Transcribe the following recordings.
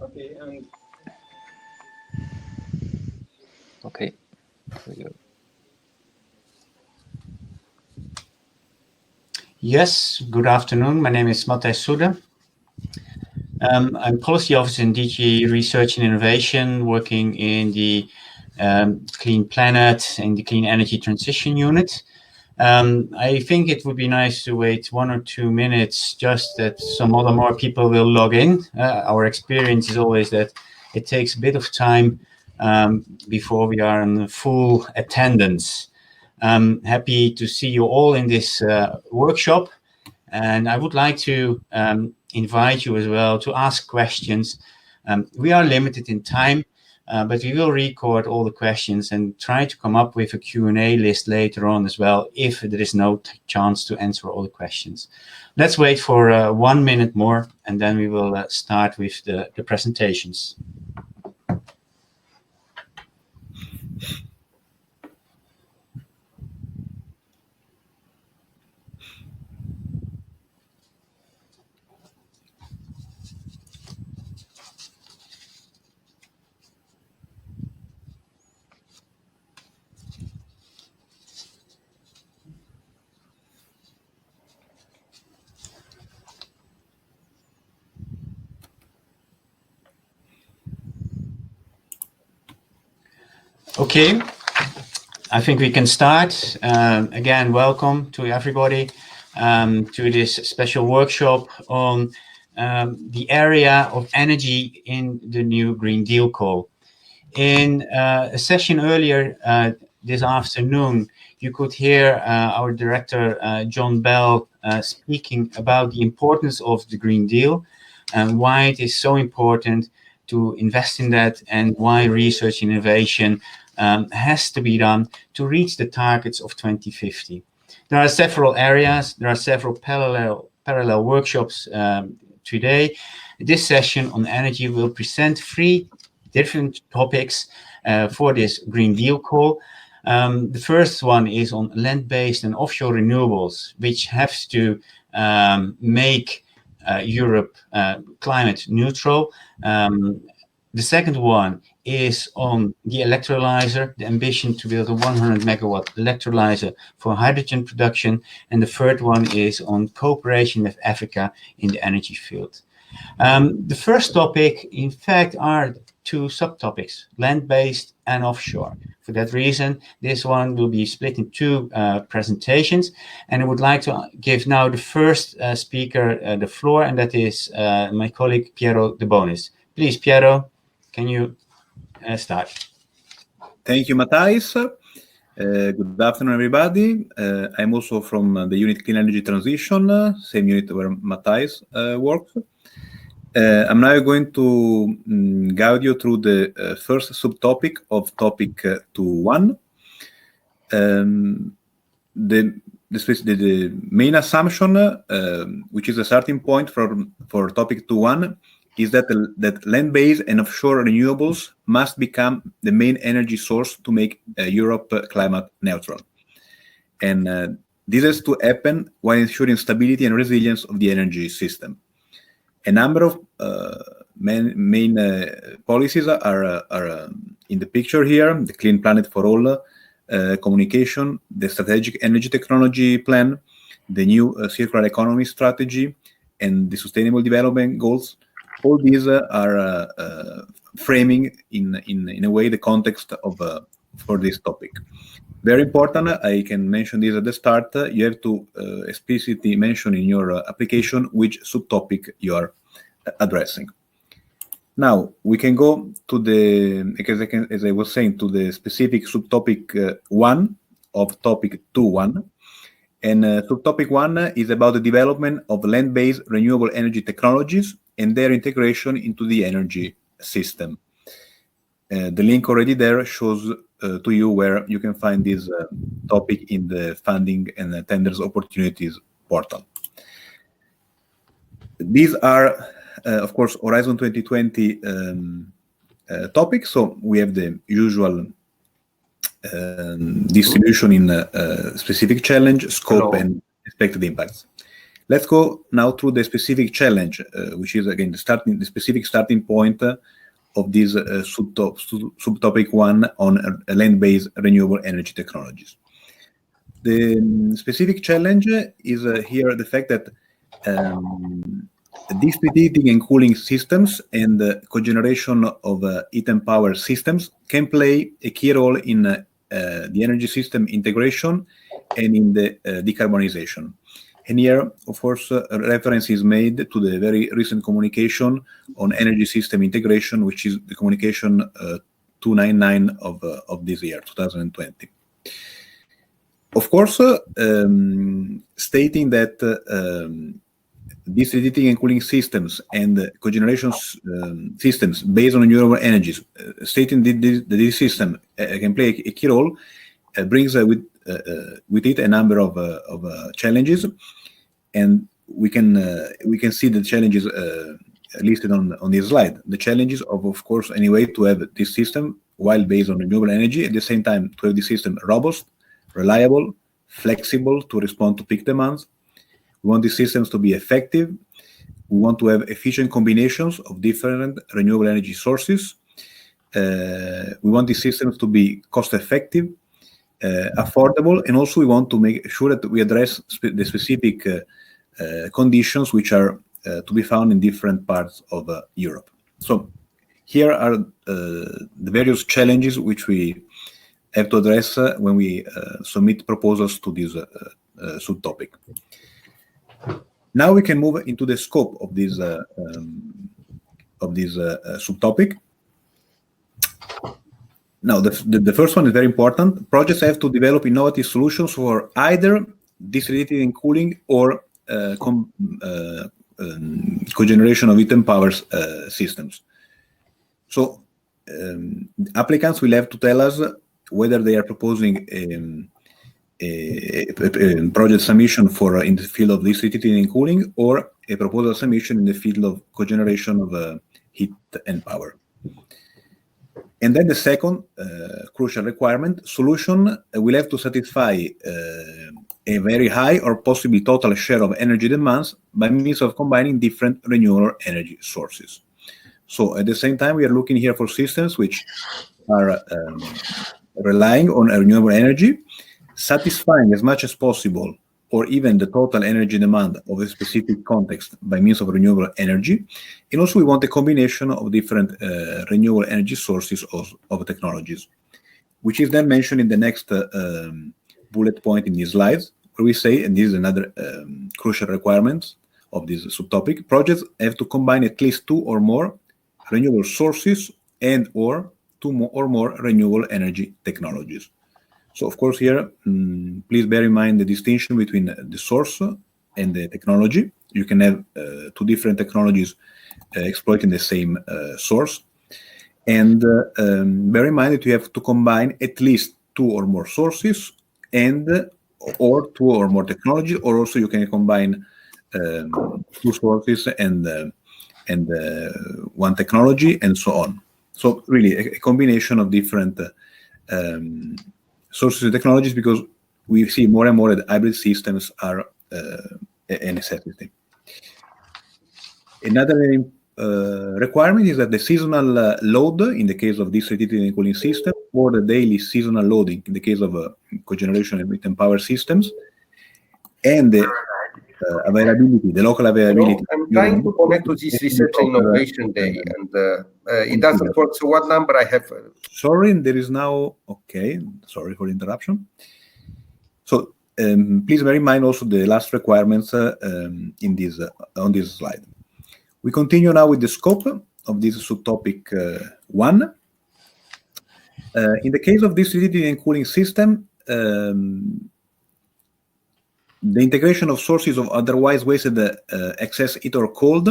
Okay, and okay. Here we go. Yes, good afternoon. My name is Matthijs Soede. I'm Policy Officer in DG Research and Innovation, working in the Clean Planet and the Clean Energy Transition Unit. I think it would be nice to wait 1 or 2 minutes just that some more people will log in. Our experience is always that it takes a bit of time before we are in full attendance. I'm happy to see you all in this workshop, and I would like to invite you as well to ask questions. We are limited in time, but we will record all the questions and try to come up with a Q&A list later on as well, if there is no chance to answer all the questions. Let's wait for 1 minute more, and then we will start with the presentations. Okay, I think we can start. Again, welcome to everybody to this special workshop on the area of energy in the new Green Deal call. In a session earlier this afternoon, you could hear our director, John Bell, speaking about the importance of the Green Deal and why it is so important to invest in that, and why research and innovation has to be done to reach the targets of 2050. There are several areas, there are several parallel workshops today. This session on energy will present 3 different topics for this Green Deal call. The first one is on land-based and offshore renewables, which have to make Europe climate neutral. The second one is on the electrolyzer, the ambition to build a 100 megawatt electrolyzer for hydrogen production. And the third one is on cooperation with Africa in the energy field. The first topic, in fact, are 2 subtopics, land-based and offshore. For that reason, this one will be split in 2 presentations. And I would like to give now the first speaker the floor, and that is my colleague, Piero De Bonis. Please, Piero, can you start? Thank you, Matthijs. Good afternoon, everybody. I'm also from the unit Clean Energy Transition, same unit where Matthijs works. I'm now going to guide you through the first subtopic of topic 2.1. The main assumption, which is a starting point for topic 2.1, is that land-based and offshore renewables must become the main energy source to make Europe climate neutral. And this has to happen while ensuring stability and resilience of the energy system. A number of main policies are in the picture here: the Clean Planet for All communication, the Strategic Energy Technology Plan, the new Circular Economy Strategy, and the Sustainable Development Goals. All these are framing in a way the context for this topic. Very important, I can mention this at the start, you have to explicitly mention in your application which subtopic you are addressing. Now, we can go to the, as I was saying, to the specific subtopic 1 of topic 2.1. And subtopic 1 is about the development of land-based renewable energy technologies and their integration into the energy system. The link already there shows to you where you can find this topic in the funding and tenders opportunities portal. These are, of course, Horizon 2020 topics. So we have the usual distribution in specific challenge, scope, and expected impacts. Let's go now through the specific challenge, which is again the specific starting point of this subtopic 1 on land-based renewable energy technologies. The specific challenge is here the fact that district heating and cooling systems and cogeneration of heat and power systems can play a key role in the energy system integration and in the decarbonization. And here, of course, a reference is made to the very recent communication on energy system integration, which is the communication 299 of this year, 2020. Of course, stating that district heating and cooling systems and cogeneration systems based on renewable energies, stating that this system can play a key role, brings with it a number of challenges, and we can see the challenges listed on this slide. The challenges of course, anyway, to have this system while based on renewable energy, at the same time to have this system robust, reliable, flexible to respond to peak demands. We want these systems to be effective. We want to have efficient combinations of different renewable energy sources. We want these systems to be cost-effective, affordable, and also we want to make sure that we address the specific conditions which are to be found in different parts of Europe. So here are the various challenges which we have to address when we submit proposals to this subtopic. Now we can move into the scope of this subtopic. Now, the first one is very important. Projects have to develop innovative solutions for either district heating and cooling or cogeneration of heat and power systems. So applicants will have to tell us whether they are proposing a project submission for in the field of district heating and cooling or a proposal submission in the field of cogeneration of heat and power. And then the second crucial requirement, solution will have to satisfy a very high or possibly total share of energy demands by means of combining different renewable energy sources. So at the same time, we are looking here for systems which are relying on renewable energy, satisfying as much as possible or even the total energy demand of a specific context by means of renewable energy. And also we want a combination of different renewable energy sources of technologies, which is then mentioned in the next bullet point in these slides, where we say, and this is another crucial requirement of this subtopic, projects have to combine at least 2 or more renewable sources and or 2 or more renewable energy technologies. So, of course, here, please bear in mind the distinction between the source and the technology. You can have 2 different technologies exploiting the same source. And bear in mind that you have to combine at least 2 or more sources and or 2 or more technologies, or also you can combine 2 sources and 1 technology, and so on. So really a combination of different sources and technologies, because we see more and more that hybrid systems are a necessity. Another requirement is that the seasonal load in the case of district heating and cooling system, or the daily seasonal loading in the case of cogeneration and heat and power systems, and the availability, the local availability. I'm trying to connect to this Research and Innovation Day, and it doesn't work. So what number I have? Sorry, there is now, okay, sorry for the interruption. So please bear in mind also the last requirements in this on this slide. We continue now with the scope of this subtopic 1. In the case of district heating and cooling system, the integration of sources of otherwise wasted excess heat or cold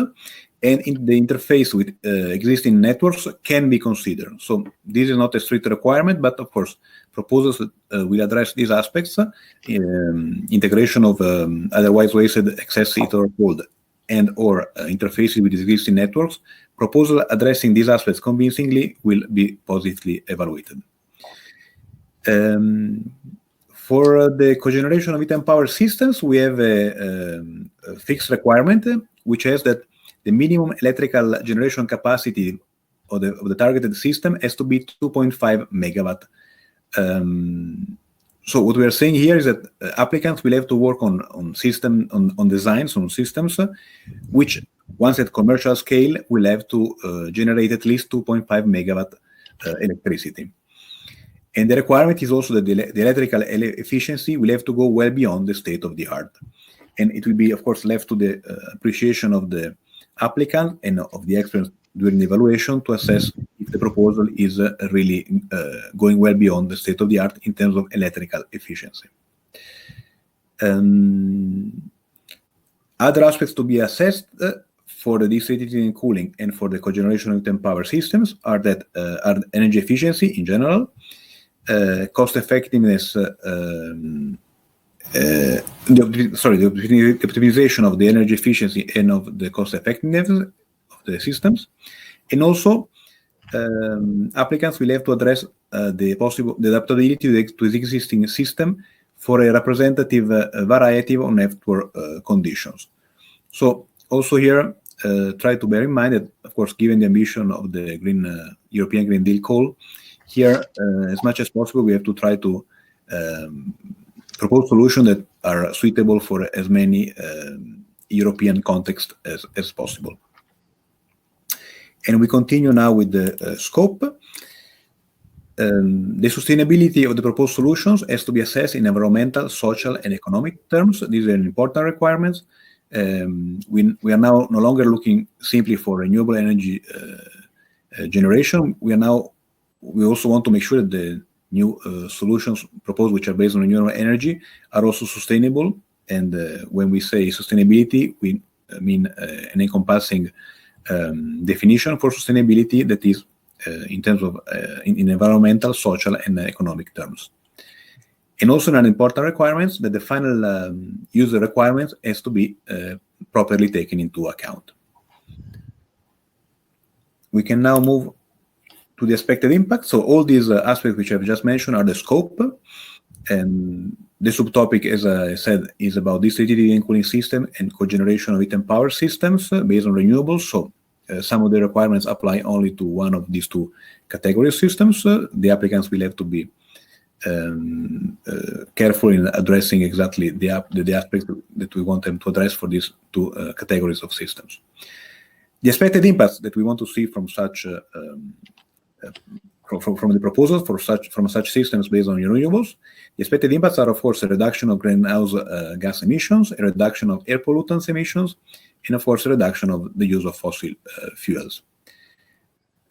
and in the interface with existing networks can be considered. So this is not a strict requirement, but of course, proposals will address these aspects, integration of otherwise wasted excess heat or cold and or interfaces with existing networks. Proposal addressing these aspects convincingly will be positively evaluated. For the cogeneration of heat and power systems, we have a fixed requirement, which is that the minimum electrical generation capacity of the targeted system has to be 2.5 megawatt. So what we are saying here is that applicants will have to work on designs on systems, which once at commercial scale will have to generate at least 2.5 megawatt electricity. And the requirement is also that the electrical efficiency will have to go well beyond the state of the art. And it will be, of course, left to the appreciation of the applicant and of the experts during the evaluation to assess if the proposal is really going well beyond the state of the art in terms of electrical efficiency. Other aspects to be assessed for the district heating and cooling and for the cogeneration of heat and power systems are energy efficiency in general, cost effectiveness, the optimization of the energy efficiency and of the cost effectiveness of the systems, and also applicants will have to address the adaptability to the existing system for a representative variety of network conditions. So also here, try to bear in mind that, of course, given the ambition of the European Green Deal call, here, as much as possible, we have to try to propose solutions that are suitable for as many European contexts as possible. And we continue now with the scope. The sustainability of the proposed solutions has to be assessed in environmental, social, and economic terms. These are important requirements. We are now no longer looking simply for renewable energy generation. We also want to make sure that the new solutions proposed, which are based on renewable energy, are also sustainable. And when we say sustainability, we mean an encompassing definition for sustainability that is in terms of in environmental, social, and economic terms. And also an important requirement that the final user requirements has to be properly taken into account. We can now move to the expected impact. So all these aspects which I've just mentioned are the scope, and the subtopic, as I said, is about district heating and cooling system and cogeneration of heat and power systems based on renewables. So some of the requirements apply only to one of these two category systems. The applicants will have to be careful in addressing exactly the aspects that we want them to address for these two categories of systems. The expected impacts that we want to see from such from the proposals from such systems based on renewables, the expected impacts are, of course, a reduction of greenhouse gas emissions, a reduction of air pollutants emissions, and, of course, a reduction of the use of fossil fuels.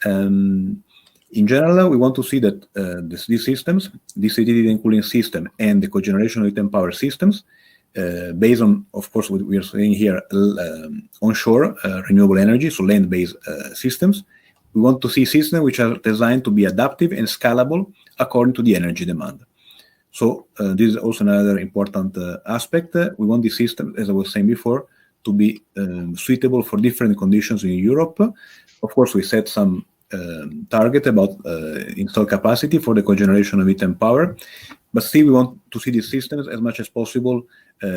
In general, we want to see that these systems, district heating and cooling system and the cogeneration of heat and power systems, based on, of course, what we are saying here, onshore renewable energy, so land-based systems. We want to see systems which are designed to be adaptive and scalable according to the energy demand. So this is also another important aspect. We want the system, as I was saying before, to be suitable for different conditions in Europe. Of course, we set some target about install capacity for the cogeneration of heat and power, but still we want to see these systems as much as possible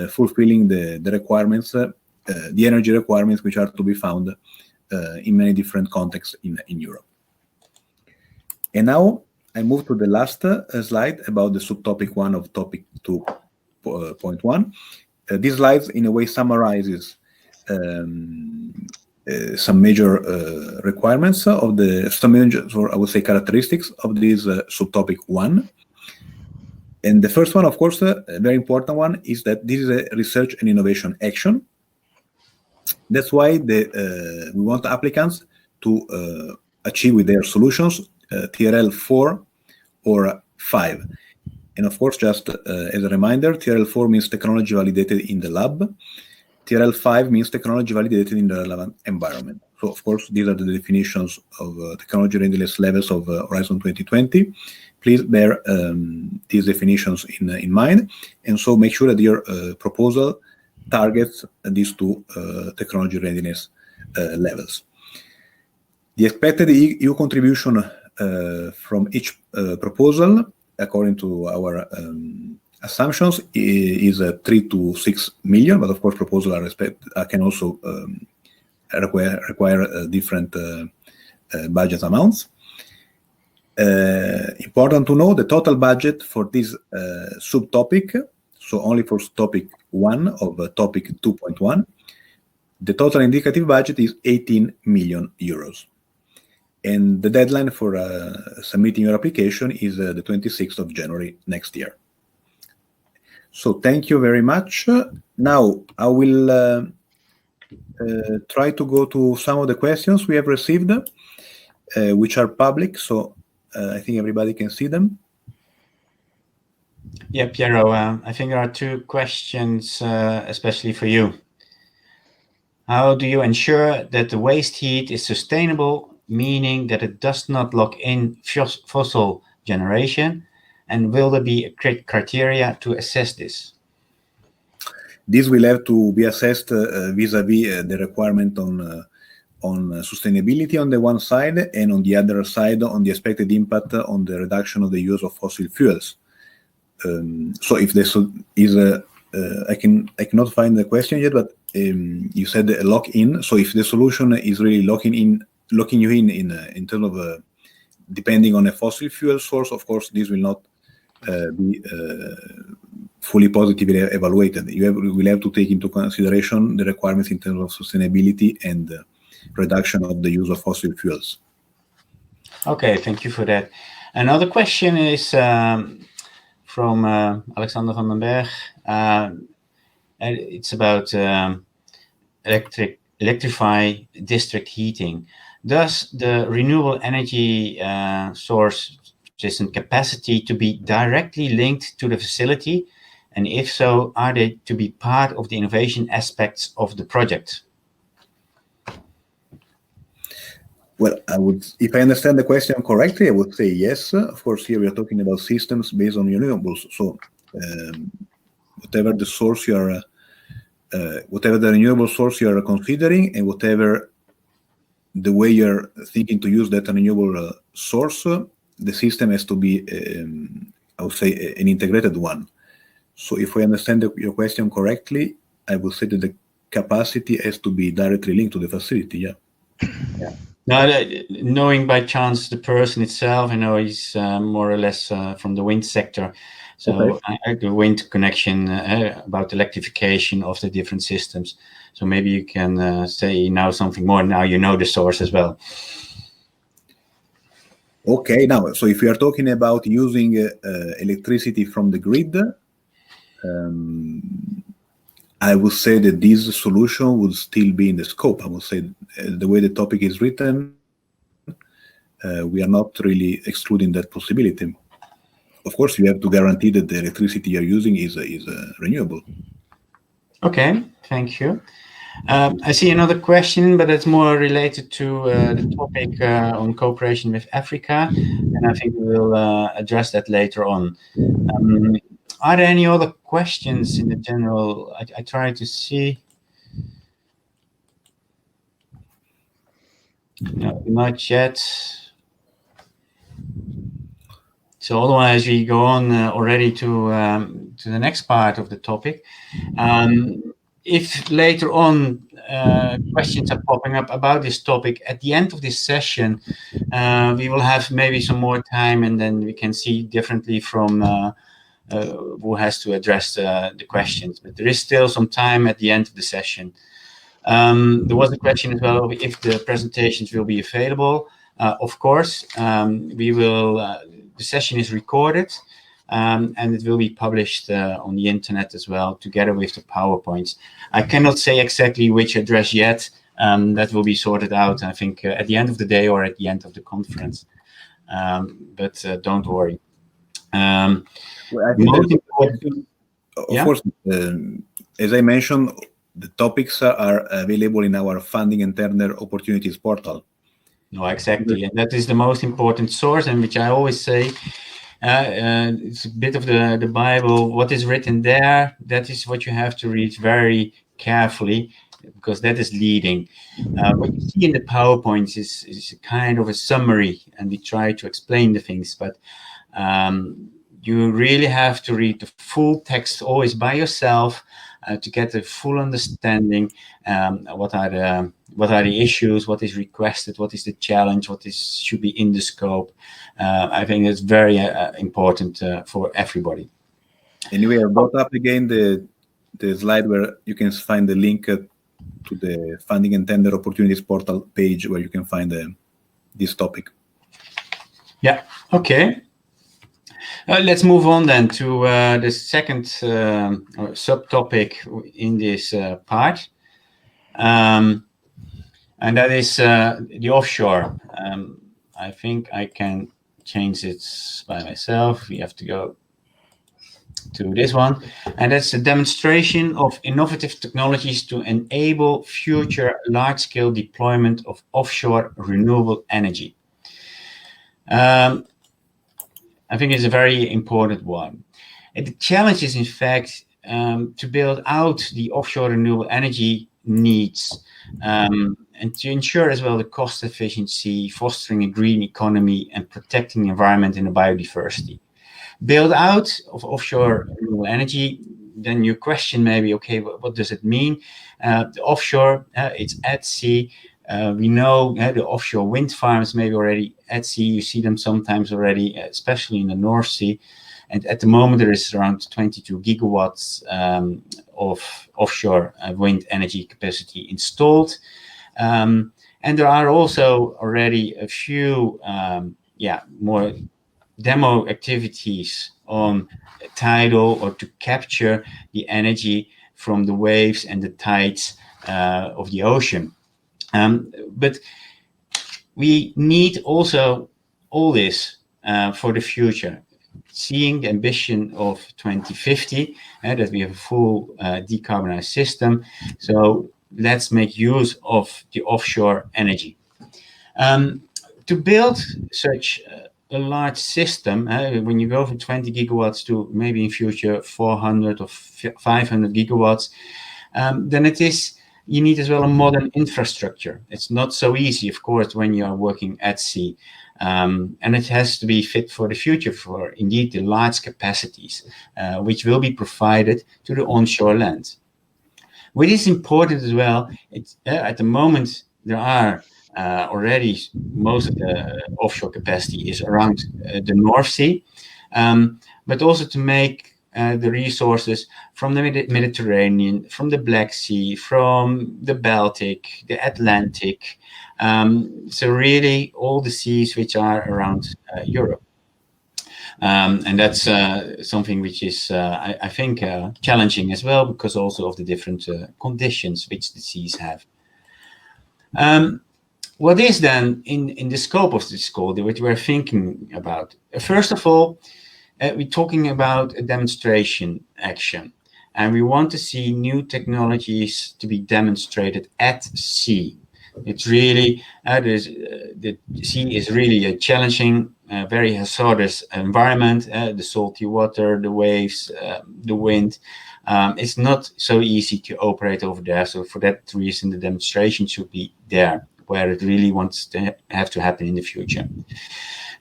fulfilling the requirements, the energy requirements which are to be found in many different contexts in Europe. And now I move to the last slide about the subtopic 1 of topic 2.1. This slide in a way summarizes some major requirements of some major, or I would say characteristics of this subtopic 1. And the first one, of course, a very important one, is that this is a research and innovation action. That's why we want applicants to achieve with their solutions TRL 4 or 5. And of course, just as a reminder, TRL 4 means technology validated in the lab. TRL 5 means technology validated in the relevant environment. So, of course, these are the definitions of technology readiness levels of Horizon 2020. Please bear these definitions in mind. And so make sure that your proposal targets these two technology readiness levels. The expected EU contribution from each proposal, according to our assumptions is 3 to 6 million, but of course proposals can also require different budget amounts. Important to know the total budget for this subtopic, so only for topic 1 of topic 2.1, the total indicative budget is 18 million euros. And the deadline for submitting your application is the 26th of January next year. So thank you very much. Now I will try to go to some of the questions we have received, which are public. So I think everybody can see them. Yeah, Piero, I think there are 2 questions, especially for you. How do you ensure that the waste heat is sustainable, meaning that it does not lock in fossil generation? And will there be a criteria to assess this? This will have to be assessed vis-a-vis the requirement on sustainability on the one side, and on the other side on the expected impact on the reduction of the use of fossil fuels. So if this is I cannot find the question yet, but you said lock-in. So if the solution is really locking you in terms of depending on a fossil fuel source, of course this will not be fully positively evaluated. You will have to take into consideration the requirements in terms of sustainability and reduction of the use of fossil fuels. Okay, thank you for that. Another question is from Alexander van den Berg. And it's about electrify district heating. Does the renewable energy source system capacity to be directly linked to the facility? And if so, are they to be part of the innovation aspects of the project? Well, if I understand the question correctly, I would say yes. Of course, here we are talking about systems based on renewables. So whatever the source you are, whatever the renewable source you are considering, and whatever the way you're thinking to use that renewable source, the system has to be, I would say, an integrated one. So if I understand your question correctly, I would say that the capacity has to be directly linked to the facility. Yeah. Yeah. Now, knowing by chance the person itself, I know he's more or less from the wind sector. So okay. The wind connection about electrification of the different systems. So maybe you can say now something more. Now you know the source as well. Okay. Now, so if we are talking about using electricity from the grid, I would say that this solution would still be in the scope. I would say the way the topic is written, we are not really excluding that possibility. Of course, you have to guarantee that the electricity you're using is renewable. Okay, thank you. I see another question, but it's more related to the topic on cooperation with Africa, and I think we will address that later on. Are there any other questions in the general? I try to see. No, not yet. So otherwise, we go on already to the next part of the topic. If later on questions are popping up about this topic at the end of this session, we will have maybe some more time, and then we can see differently from who has to address the questions. But there is still some time at the end of the session. There was a question as well if the presentations will be available. Of course, we will. The session is recorded, and it will be published on the internet as well, together with the PowerPoints. I cannot say exactly which address yet. That will be sorted out, I think, at the end of the day or at the end of the conference. But don't worry. Well, I think of course, as I mentioned, the topics are available in our Funding and Tender Opportunities portal. No, exactly. And that is the most important source, and which I always say, it's a bit of the Bible. What is written there, that is what you have to read very carefully, because that is leading. What you see in the PowerPoints is a kind of a summary, and we try to explain the things, but you really have to read the full text always by yourself to get the full understanding. What are the issues? What is requested? What is the challenge? Should be in the scope? I think it's very important for everybody. Anyway, I brought up again the slide where you can find the link to the Funding and Tender Opportunities portal page where you can find this topic. Yeah. Okay. Let's move on then to the second subtopic in this part, and that is the offshore. I think I can change it by myself. We have to go to this one, and that's a demonstration of innovative technologies to enable future large-scale deployment of offshore renewable energy. I think it's a very important one. And the challenge is, in fact, to build out the offshore renewable energy needs and to ensure as well the cost efficiency, fostering a green economy and protecting the environment and the biodiversity. Build out of offshore renewable energy, then your question may be, okay, what does it mean? The offshore, it's at sea. We know the offshore wind farms maybe already at sea. You see them sometimes already, especially in the North Sea. And at the moment, there is around 22 gigawatts of offshore wind energy capacity installed. And there are also already a few more demo activities on tidal or to capture the energy from the waves and the tides of the ocean. But we need also all this for the future. Seeing the ambition of 2050, that we have a full decarbonized system. So let's make use of the offshore energy. To build such a large system, when you go from 20 gigawatts to maybe in future 400 or 500 gigawatts, then you need as well a modern infrastructure. It's not so easy, of course, when you are working at sea. And it has to be fit for the future, for indeed the large capacities, which will be provided to the onshore land. What is important as well, at the moment, there are already most of the offshore capacity is around the North Sea, but also to make the resources from the Mediterranean, from the Black Sea, from the Baltic, the Atlantic. So really all the seas which are around Europe. And that's something which is, I think, challenging as well, because also of the different conditions which the seas have. What is then in the scope of this call, which we're thinking about? First of all, we're talking about a demonstration action, and we want to see new technologies to be demonstrated at sea. It's really, the sea is really a challenging, very hazardous environment, the salty water, the waves, the wind. It's not so easy to operate over there. So for that reason, the demonstration should be there, where it really wants to have to happen in the future.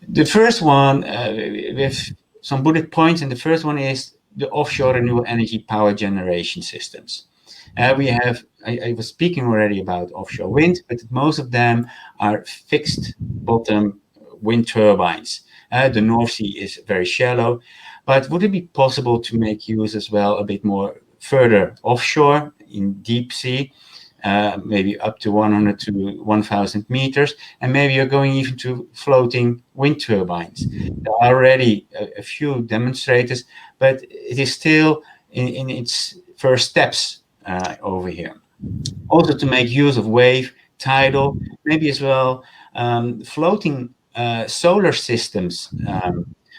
The first one, with some bullet points, and the first one is the offshore renewable energy power generation systems. We have, I was speaking already about offshore wind, but most of them are fixed bottom wind turbines. The North Sea is very shallow, but would it be possible to make use as well a bit more further offshore in deep sea, maybe up to 100 to 1,000 meters, and maybe you're going even to floating wind turbines. There are already a few demonstrators, but it is still in its first steps over here. Also to make use of wave, tidal, maybe as well floating solar systems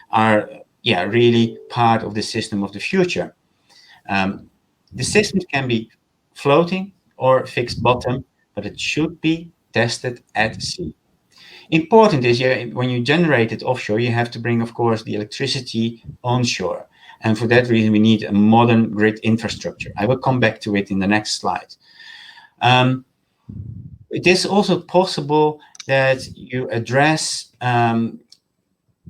are really part of the system of the future. The systems can be floating or fixed bottom, but it should be tested at sea. Important is when you generate it offshore, you have to bring, of course, the electricity onshore. And for that reason, we need a modern grid infrastructure. I will come back to it in the next slide. It is also possible that you address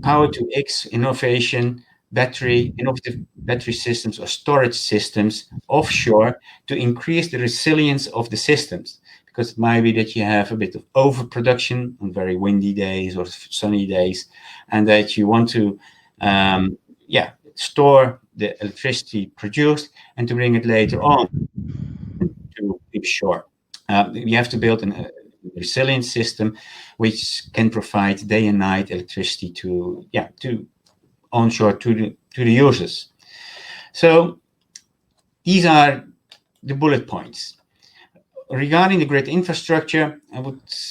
Power-to-X innovation innovative battery systems or storage systems offshore to increase the resilience of the systems. Because it might be that you have a bit of overproduction on very windy days or sunny days, and that you want to store the electricity produced and to bring it later on to shore. You have to build a resilient system which can provide day and night electricity to onshore to the users. So these are the bullet points. Regarding the grid infrastructure,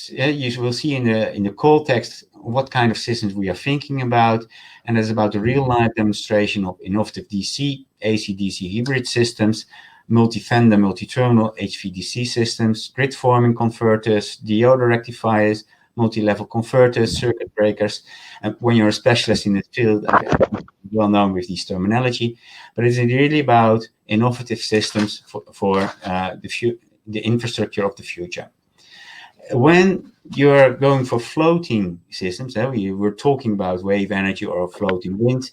you will see in the call text what kind of systems we are thinking about, and it's about the real-life demonstration of innovative DC, AC-DC hybrid systems, multi-vendor, multi-terminal HVDC systems, grid-forming converters, dioda rectifiers, multi-level converters, circuit breakers. And when you're a specialist in the field, well known with this terminology, but it's really about innovative systems for the infrastructure of the future. When you're going for floating systems, we were talking about wave energy or floating wind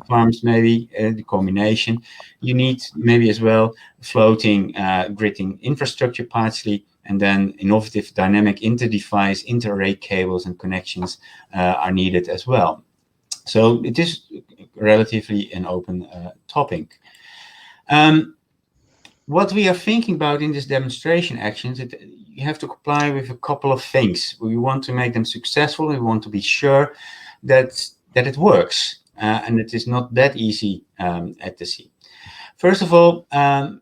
farms, maybe the combination. You need maybe as well floating gridding infrastructure partially, and then innovative dynamic inter-device, inter-array cables and connections are needed as well. So it is relatively an open topic. What we are thinking about in this demonstration actions, you have to comply with a couple of things. We want to make them successful. We want to be sure that it works, and it is not that easy at the sea. First of all, the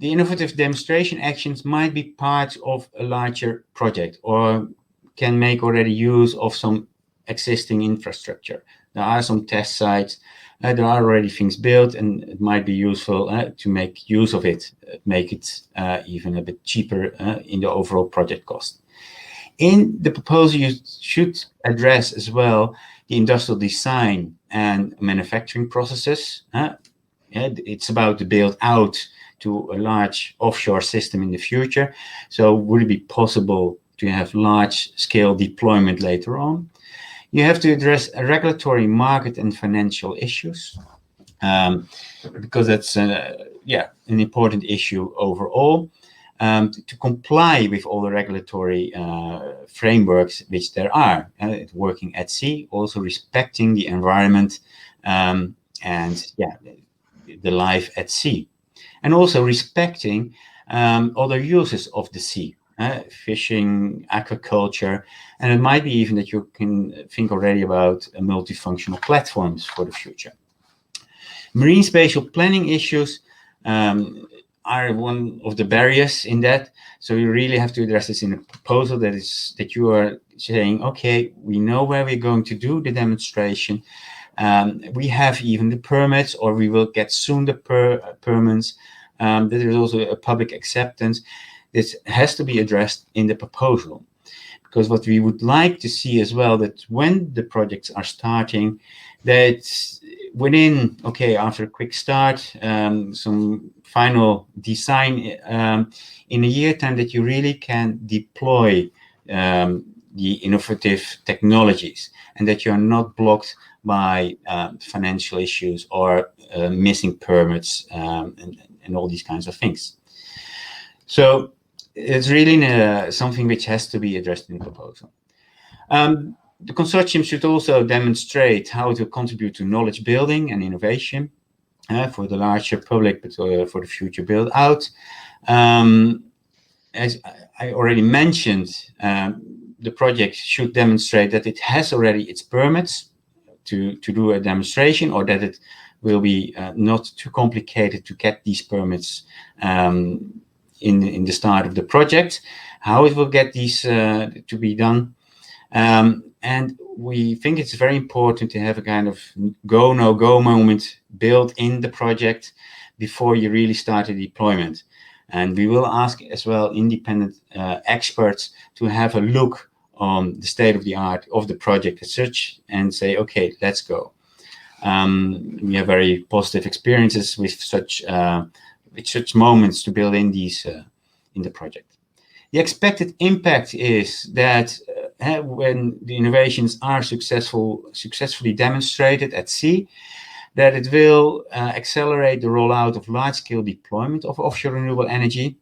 innovative demonstration actions might be part of a larger project or can make already use of some existing infrastructure. There are some test sites. There are already things built, and it might be useful to make use of it, make it even a bit cheaper in the overall project cost. In the proposal, you should address as well the industrial design and manufacturing processes. It's about to build out to a large offshore system in the future. So would it be possible to have large-scale deployment later on? You have to address regulatory, market, and financial issues, because that's an important issue overall. To comply with all the regulatory frameworks which there are, working at sea, also respecting the environment and the life at sea, and also respecting other uses of the sea. Fishing, aquaculture, and it might be even that you can think already about multifunctional platforms for the future. Marine spatial planning issues are one of the barriers in that, so you really have to address this in a proposal that you are saying, okay, we know where we're going to do the demonstration. We have even the permits, or we will get soon the permits. There is also a public acceptance. This has to be addressed in the proposal, because what we would like to see as well, that when the projects are starting, that within, after a quick start, some final design in a year time, that you really can deploy the innovative technologies, and that you're not blocked by financial issues or missing permits and all these kinds of things. So it's really something which has to be addressed in the proposal. The consortium should also demonstrate how to contribute to knowledge building and innovation for the larger public, but for the future build out. As I already mentioned, the project should demonstrate that it has already its permits to do a demonstration, or that it will be not too complicated to get these permits in the start of the project, how it will get these to be done. And we think it's very important to have a kind of go, no go moment built in the project before you really start the deployment. And we will ask as well independent experts to have a look on the state of the art of the project as such and say, okay, let's go. We have very positive experiences with such moments to build in these in the project. The expected impact is that when the innovations are successfully demonstrated at sea, that it will accelerate the rollout of large-scale deployment of offshore renewable energy,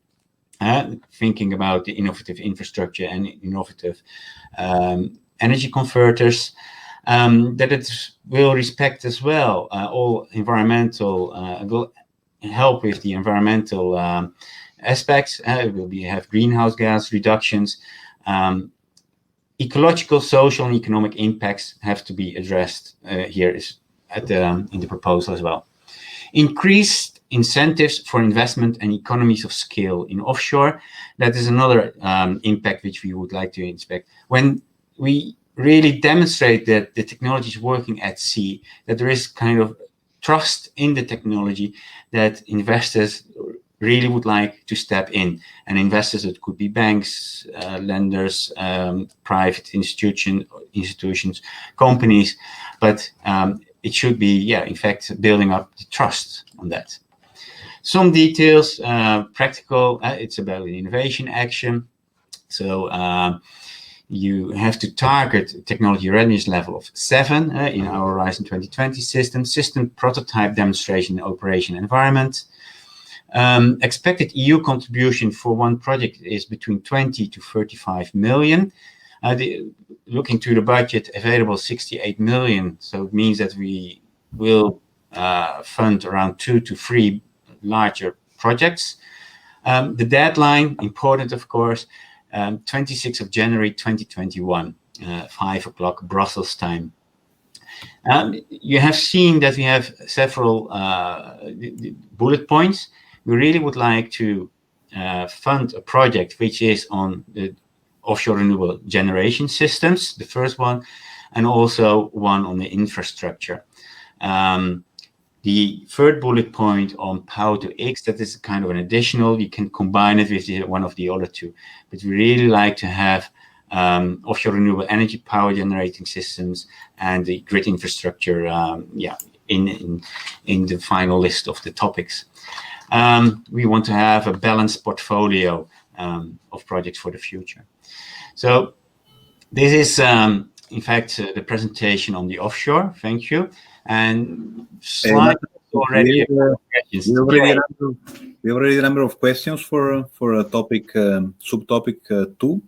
thinking about the innovative infrastructure and innovative energy converters, that it will respect as well all environmental, will help with the environmental aspects. It will have greenhouse gas reductions. Ecological, social, and economic impacts have to be addressed here in the proposal as well. Increased incentives for investment and economies of scale in offshore. That is another impact which we would like to inspect. When we really demonstrate that the technology is working at sea, that there is kind of trust in the technology, that investors really would like to step in, and investors, it could be banks, lenders, private institutions, companies, but it should be, in fact, building up the trust on that. Some details, practical, it's about innovation action. So you have to target technology readiness level of 7 in our Horizon 2020 system prototype demonstration and operation environment. Expected EU contribution for one project is between 20 to 35 million. Looking to the budget available, 68 million. So it means that we will fund around 2 to 3 larger projects. The deadline, important of course, 26th of January 2021, 5 o'clock Brussels time. You have seen that we have several bullet points. We really would like to fund a project which is on the offshore renewable generation systems, the first one, and also one on the infrastructure. The third bullet point on power to X, that is kind of an additional, you can combine it with one of the other two, but we really like to have offshore renewable energy power generating systems and the grid infrastructure in the final list of the topics. We want to have a balanced portfolio of projects for the future. So this is, in fact, the presentation on the offshore. Thank you. And slide already. We already a number of questions for a topic, subtopic 2.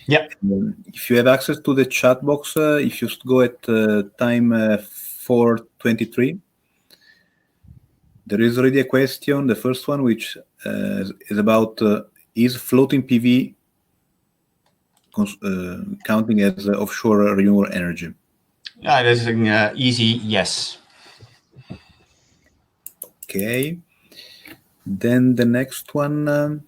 Yeah. If you have access to the chat box, if you go at time 4:23, there is already a question, the first one, which is about is floating PV counting as offshore renewable energy? Yeah, that's an easy yes. Okay. Then the next one,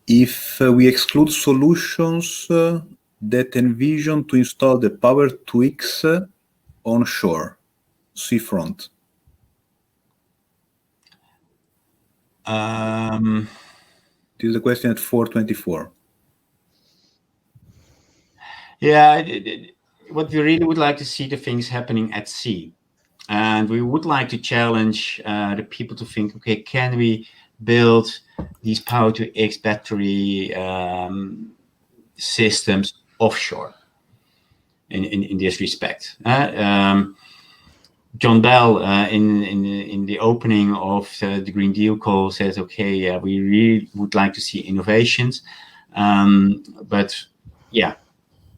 if we exclude solutions that envision to install the power to X onshore, seafront. This is a question at 4:24. Yeah, what we really would like to see the things happening at sea. And we would like to challenge the people to think, okay, can we build these power to X battery systems offshore in this respect? John Bell in the opening of the Green Deal call says, okay, we really would like to see innovations. But yeah,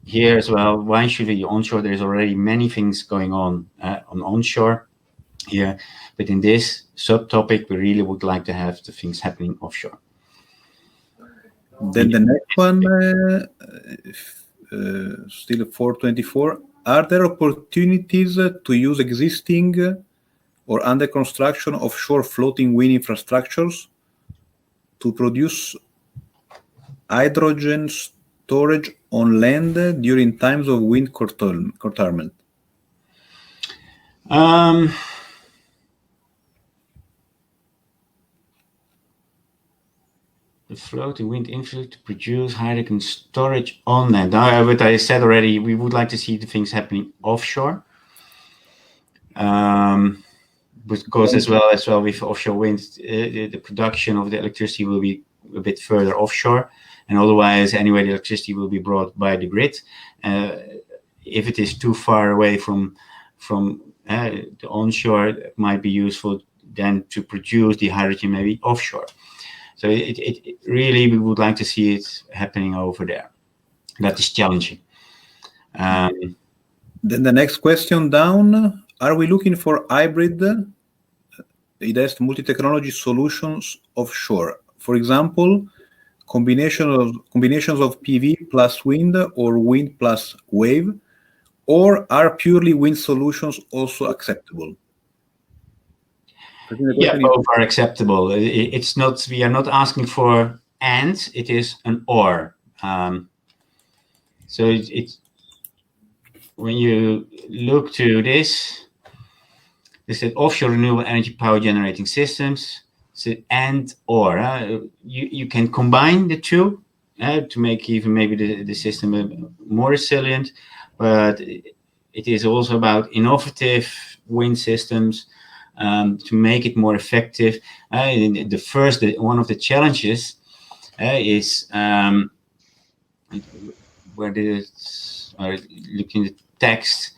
here as well, why should we onshore? There's already many things going on onshore here, but in this subtopic, we really would like to have the things happening offshore. Then the next one, still 4:24. Are there opportunities to use existing or under construction offshore floating wind infrastructures to produce hydrogen storage on land during times of wind curtailment? The floating wind infrastructure to produce hydrogen storage on land. But I said already, we would like to see the things happening offshore. Because as well with offshore wind, the production of the electricity will be a bit further offshore, and otherwise, anyway, the electricity will be brought by the grid. If it is too far away from the onshore, it might be useful then to produce the hydrogen maybe offshore. So it really, we would like to see it happening over there. That is challenging. Then the next question down, are we looking for hybrid, multi-technology solutions offshore? For example, combinations of PV plus wind or wind plus wave, or are purely wind solutions also acceptable? Yeah, both are acceptable. It's not, we are not asking for and, it is an or. So it's when you look to this is offshore renewable energy power generating systems. So and or you can combine the two to make even maybe the system more resilient, but it is also about innovative wind systems to make it more effective. One of the challenges is where looking at the text.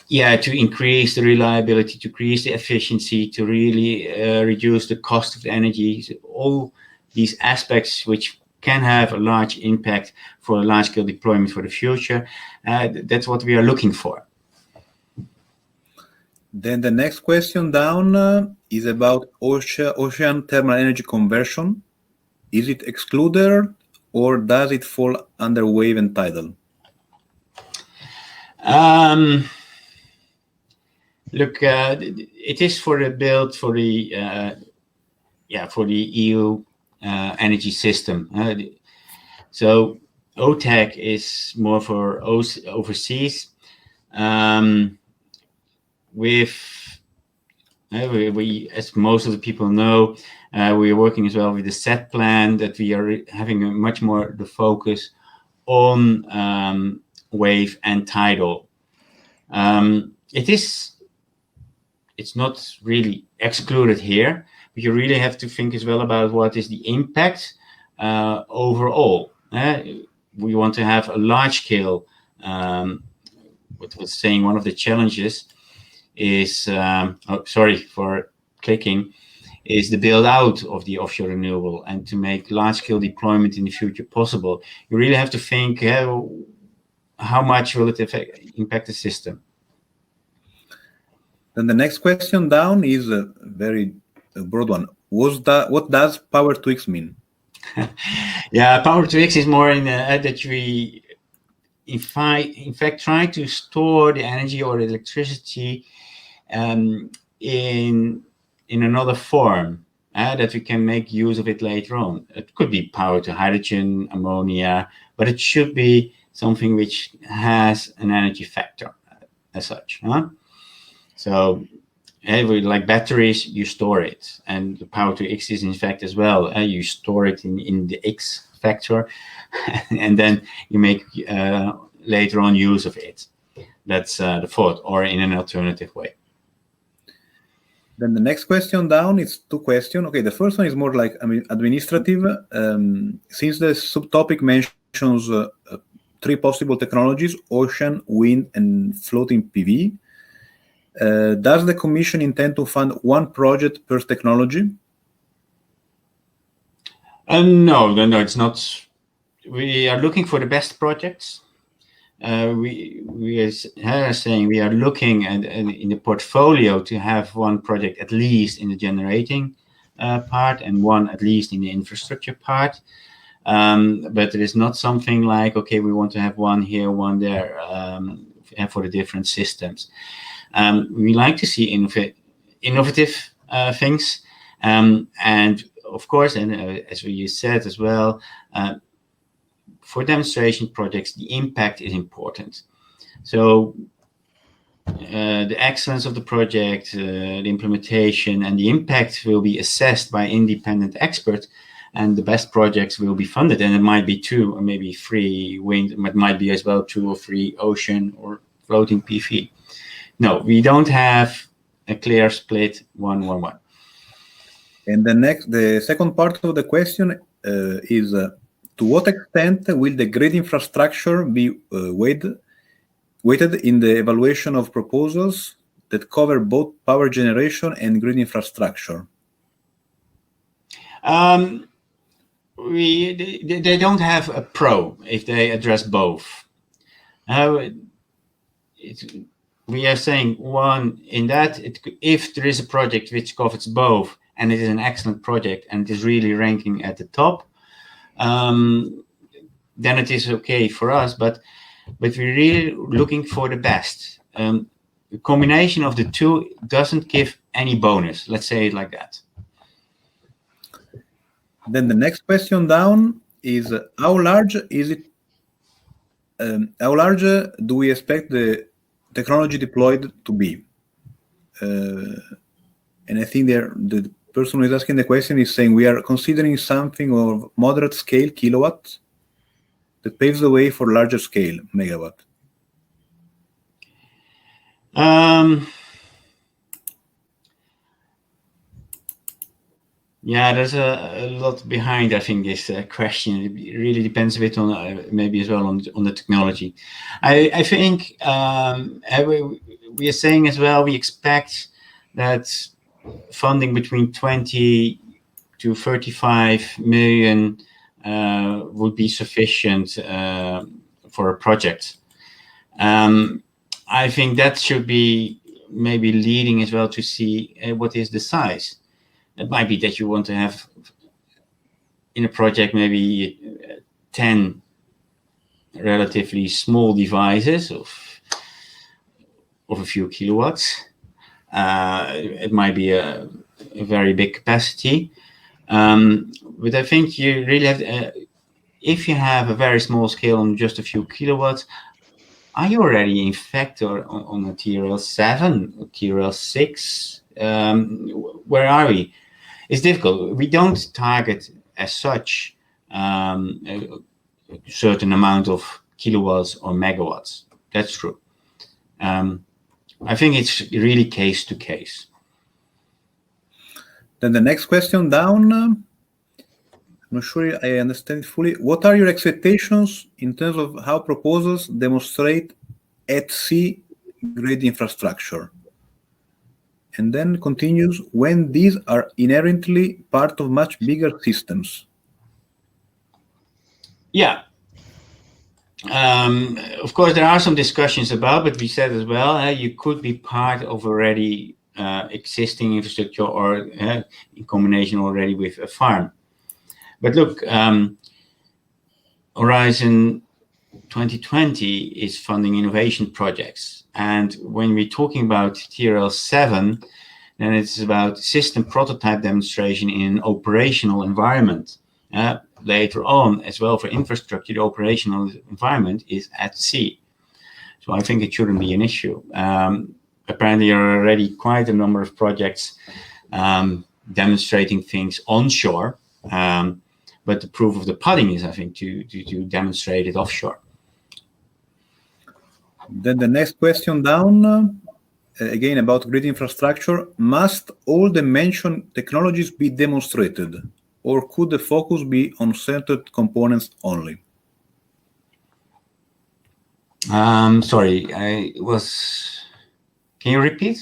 To increase the reliability, to increase the efficiency, to really reduce the cost of the energy. So all these aspects which can have a large impact for a large-scale deployment for the future. That's what we are looking for. Then the next question down is about ocean thermal energy conversion. Is it excluded or does it fall under wave and tidal? Look, it is for the build for the EU energy system. So OTEC is more for overseas. We, as most of the people know, we are working as well with the set plan that we are having a much more the focus on wave and tidal. It's not really excluded here, but you really have to think as well about what is the impact overall. We want to have a large scale. What was saying one of the challenges is, sorry for clicking, is the build out of the offshore renewable, and to make large scale deployment in the future possible. You really have to think how much will it impact the system. Then the next question down is a very broad one. What does Power to X mean? Yeah, Power to X is more in that we, in fact, try to store the energy or the electricity in another form that we can make use of it later on. It could be power to hydrogen, ammonia, but it should be something which has an energy factor as such. So like batteries, you store it, and the Power to X is in fact as well. You store it in the X factor, and then you make later on use of it. That's the thought, or in an alternative way. Then the next question down is two questions. Okay, the first one is more like administrative. Since the subtopic mentions three possible technologies: ocean, wind, and floating PV. Does the Commission intend to fund one project per technology? No, it's not. We are looking for the best projects. We are saying we are looking at in the portfolio to have one project at least in the generating part and one at least in the infrastructure part. But it is not something like, okay, we want to have one here, one there, for the different systems. We like to see innovative things, and of course, and as you said as well, for demonstration projects, the impact is important. So the excellence of the project, the implementation, and the impact will be assessed by independent experts, and the best projects will be funded. And it might be 2 or maybe 3 wind, it might be as well 2 or 3 ocean or floating PV. No, we don't have a clear split 1-1-1. And the second part of the question is to what extent will the grid infrastructure be weighted in the evaluation of proposals that cover both power generation and grid infrastructure? They don't have a pro if they address both. We are saying one in that if there is a project which covers both and it is an excellent project and it is really ranking at the top, then it is okay for us. But we're really looking for the best. The combination of the two doesn't give any bonus. Let's say it like that. Then the next question down is how large is it? How large do we expect the technology deployed to be? And I think the person who is asking the question is saying we are considering something of moderate scale kilowatt that paves the way for larger scale megawatt. Yeah, there's a lot behind, I think, this question. It really depends a bit on maybe as well on the technology. I think we are saying as well, we expect that funding between 20 to 35 million would be sufficient for a project. I think that should be maybe leading as well to see what is the size. It might be that you want to have in a project maybe 10 relatively small devices of a few kilowatts. It might be a very big capacity. But I think you really have, if you have a very small scale on just a few kilowatts, are you already in fact on a TRL 7 or TRL 6? Where are we? It's difficult. We don't target as such a certain amount of kilowatts or megawatts. That's true. I think it's really case to case. Then the next question down, I'm not sure I understand it fully. What are your expectations in terms of how proposals demonstrate at sea grid infrastructure? And then continues, when these are inherently part of much bigger systems. Yeah. Of course, there are some discussions about, but we said as well, you could be part of already existing infrastructure or in combination already with a farm. But look, Horizon 2020 is funding innovation projects. And when we're talking about TRL 7, then it's about system prototype demonstration in an operational environment. Later on, as well for infrastructure, the operational environment is at sea. So I think it shouldn't be an issue. Apparently, there are already quite a number of projects demonstrating things onshore. But the proof of the pudding is, I think, to demonstrate it offshore. Then the next question down, again about grid infrastructure. Must all the mentioned technologies be demonstrated, or could the focus be on certain components only? Sorry, can you repeat?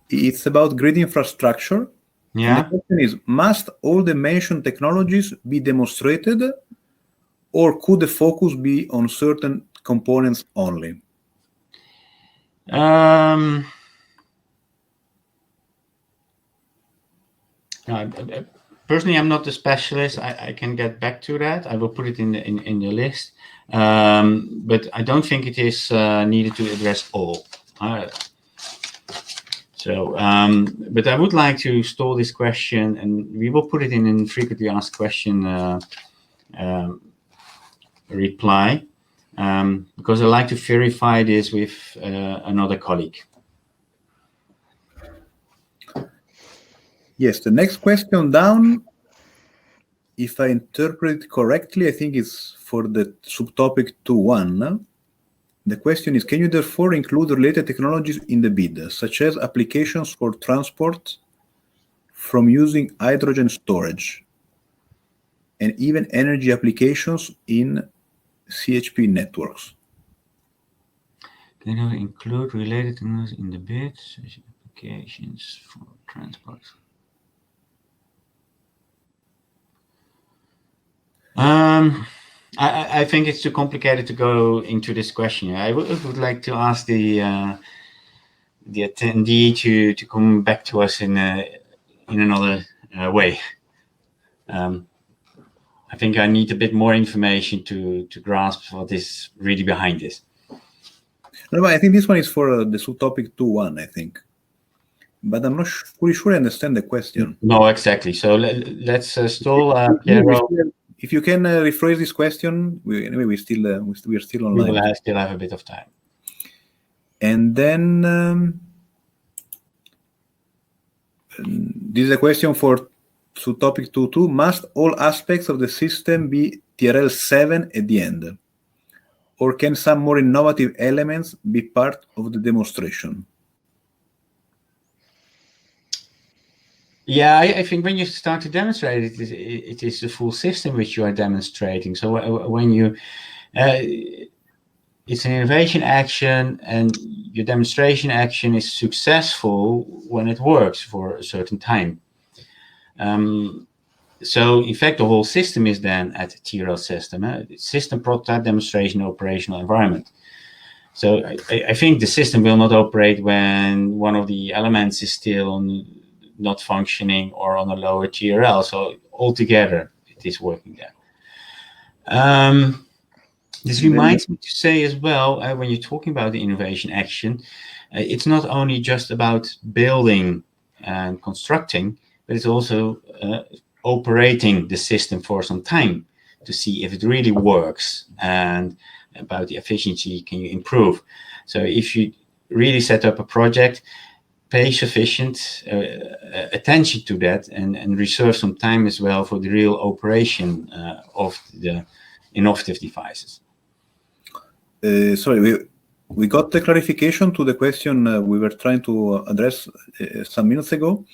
It's about grid infrastructure. Yeah. And the question is, must all the mentioned technologies be demonstrated, or could the focus be on certain components only? Personally, I'm not a specialist. I can get back to that. I will put it in the list. But I don't think it is needed to address all. But I would like to stall this question, and we will put it in frequently asked question reply, because I like to verify this with another colleague. Yes, the next question down, if I interpret correctly, I think it's for the subtopic 2.1. The question is, can you therefore include related technologies in the bid, such as applications for transport from using hydrogen storage? and even energy applications in CHP networks. Can I include related things in the bid, such applications for transport? I think it's too complicated to go into this question. I would like to ask the attendee to come back to us in another way. I think I need a bit more information to grasp what is really behind this. No, but I think this one is for the subtopic 2.1, I think. But I'm not fully sure I understand the question. No, exactly. So let's stall, Piero. If you can rephrase this question, we are still online. We will still have a bit of time. And then this is a question for subtopic 2.2. Must all aspects of the system be TRL 7 at the end? Or can some more innovative elements be part of the demonstration? Yeah, I think when you start to demonstrate it is the full system which you are demonstrating. So when you, it's an innovation action, and your demonstration action is successful when it works for a certain time. So in fact, the whole system is then at the TRL system, system prototype demonstration operational environment. So I think the system will not operate when one of the elements is still not functioning or on a lower TRL. So altogether, it is working there. This reminds me to say as well, when you're talking about the innovation action, it's not only just about building and constructing, but it's also operating the system for some time to see if it really works, and about the efficiency, can you improve? So if you really set up a project, pay sufficient attention to that, and reserve some time as well for the real operation of the innovative devices. Sorry, we got the clarification to the question we were trying to address some minutes ago.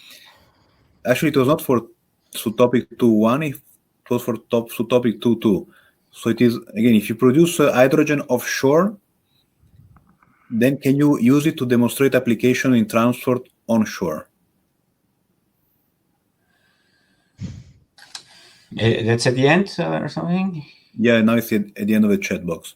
Actually, it was not for subtopic 2.1, it was for subtopic 2.2. So it is, again, if you produce hydrogen offshore, then can you use it to demonstrate application in transport onshore? That's at the end or something? Yeah, now it's at the end of the chat box.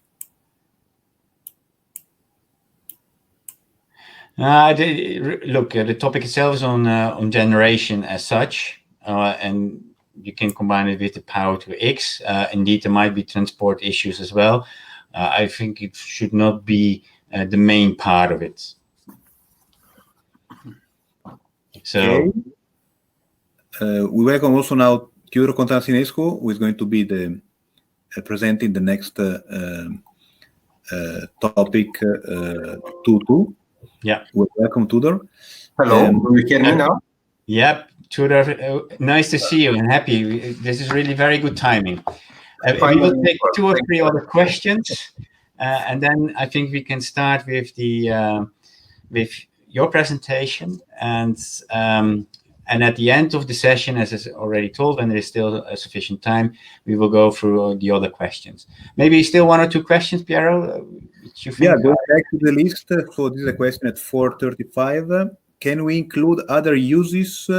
Look, the topic itself is on generation as such, and you can combine it with the power to X. Indeed, there might be transport issues as well. I think it should not be the main part of it. So, okay. We welcome also now Tudor Constantinescu, who is going to be the presenting the next topic 2.2. Yeah. Welcome, Tudor. Hello, do you hear me now? Yep, Tudor, nice to see you and happy. This is really very good timing. We will take 2 or 3 other questions, and then I think we can start with with your presentation, and at the end of the session, as I already told, when there is still sufficient time, we will go through the other questions. Maybe still 1 or 2 questions, Piero? Yeah, go back to the list. So this is a question at 4:35. Can we include other uses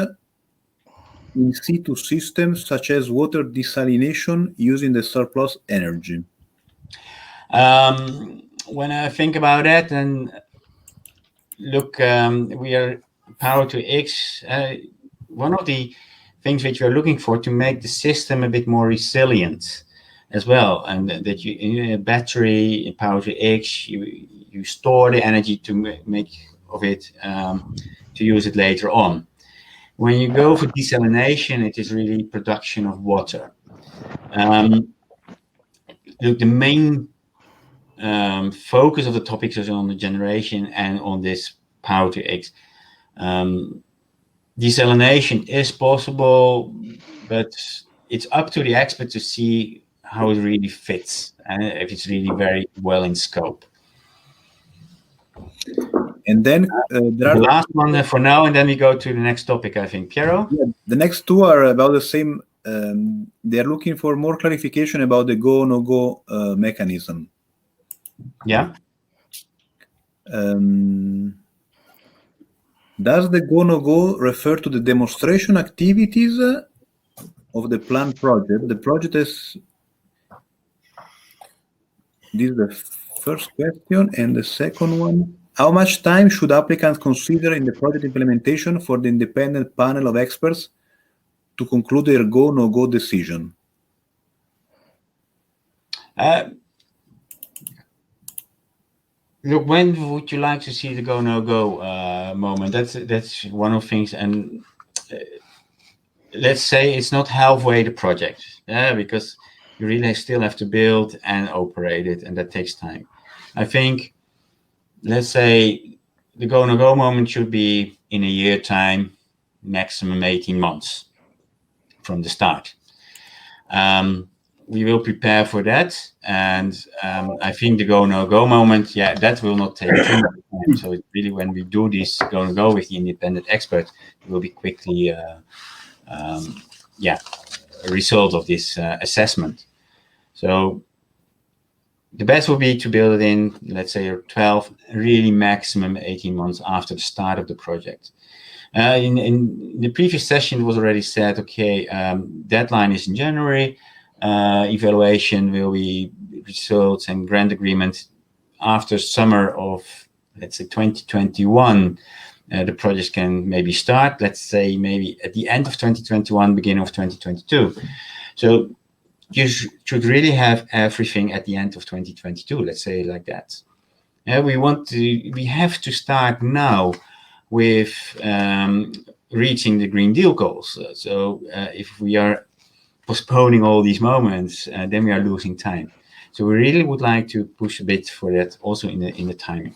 in situ systems, such as water desalination using the surplus energy? When I think about that, and look, we are power to X. One of the things which we are looking for to make the system a bit more resilient as well, and that you in a battery power to X, you store the energy to make of it to use it later on. When you go for desalination, it is really production of water. Look, the main focus of the topics is on the generation and on this power to X. Desalination is possible, but it's up to the expert to see how it really fits and if it's really very well in scope. And then there are the last one for now, and then we go to the next topic, I think. Piero? Yeah, the next 2 are about the same they're looking for more clarification about the go no go mechanism. Yeah. Does the go no go refer to the demonstration activities of the planned project? The project is. This is the first question, and the second one: how much time should applicants consider in the project implementation for the independent panel of experts to conclude their go no go decision? Look, when would you like to see the go no go moment? That's one of the things, and let's say it's not halfway the project, because you really still have to build and operate it, and that takes time. I think, let's say, the go no go moment should be in a year time, maximum 18 months from the start. We will prepare for that, and I think the go no go moment, that will not take too much time. So it's really when we do this go no go with the independent expert, it will be quickly a result of this assessment. So the best would be to build it in, let's say, 12, really maximum 18 months after the start of the project. In the previous session, it was already said, okay, deadline is in January. Evaluation will be results and grant agreement after summer of, let's say, 2021. The project can maybe start, let's say, maybe at the end of 2021, beginning of 2022. So you should really have everything at the end of 2022, let's say it like that. We have to start now with reaching the Green Deal goals. So if we are postponing all these moments, then we are losing time. So we really would like to push a bit for that also in the timing.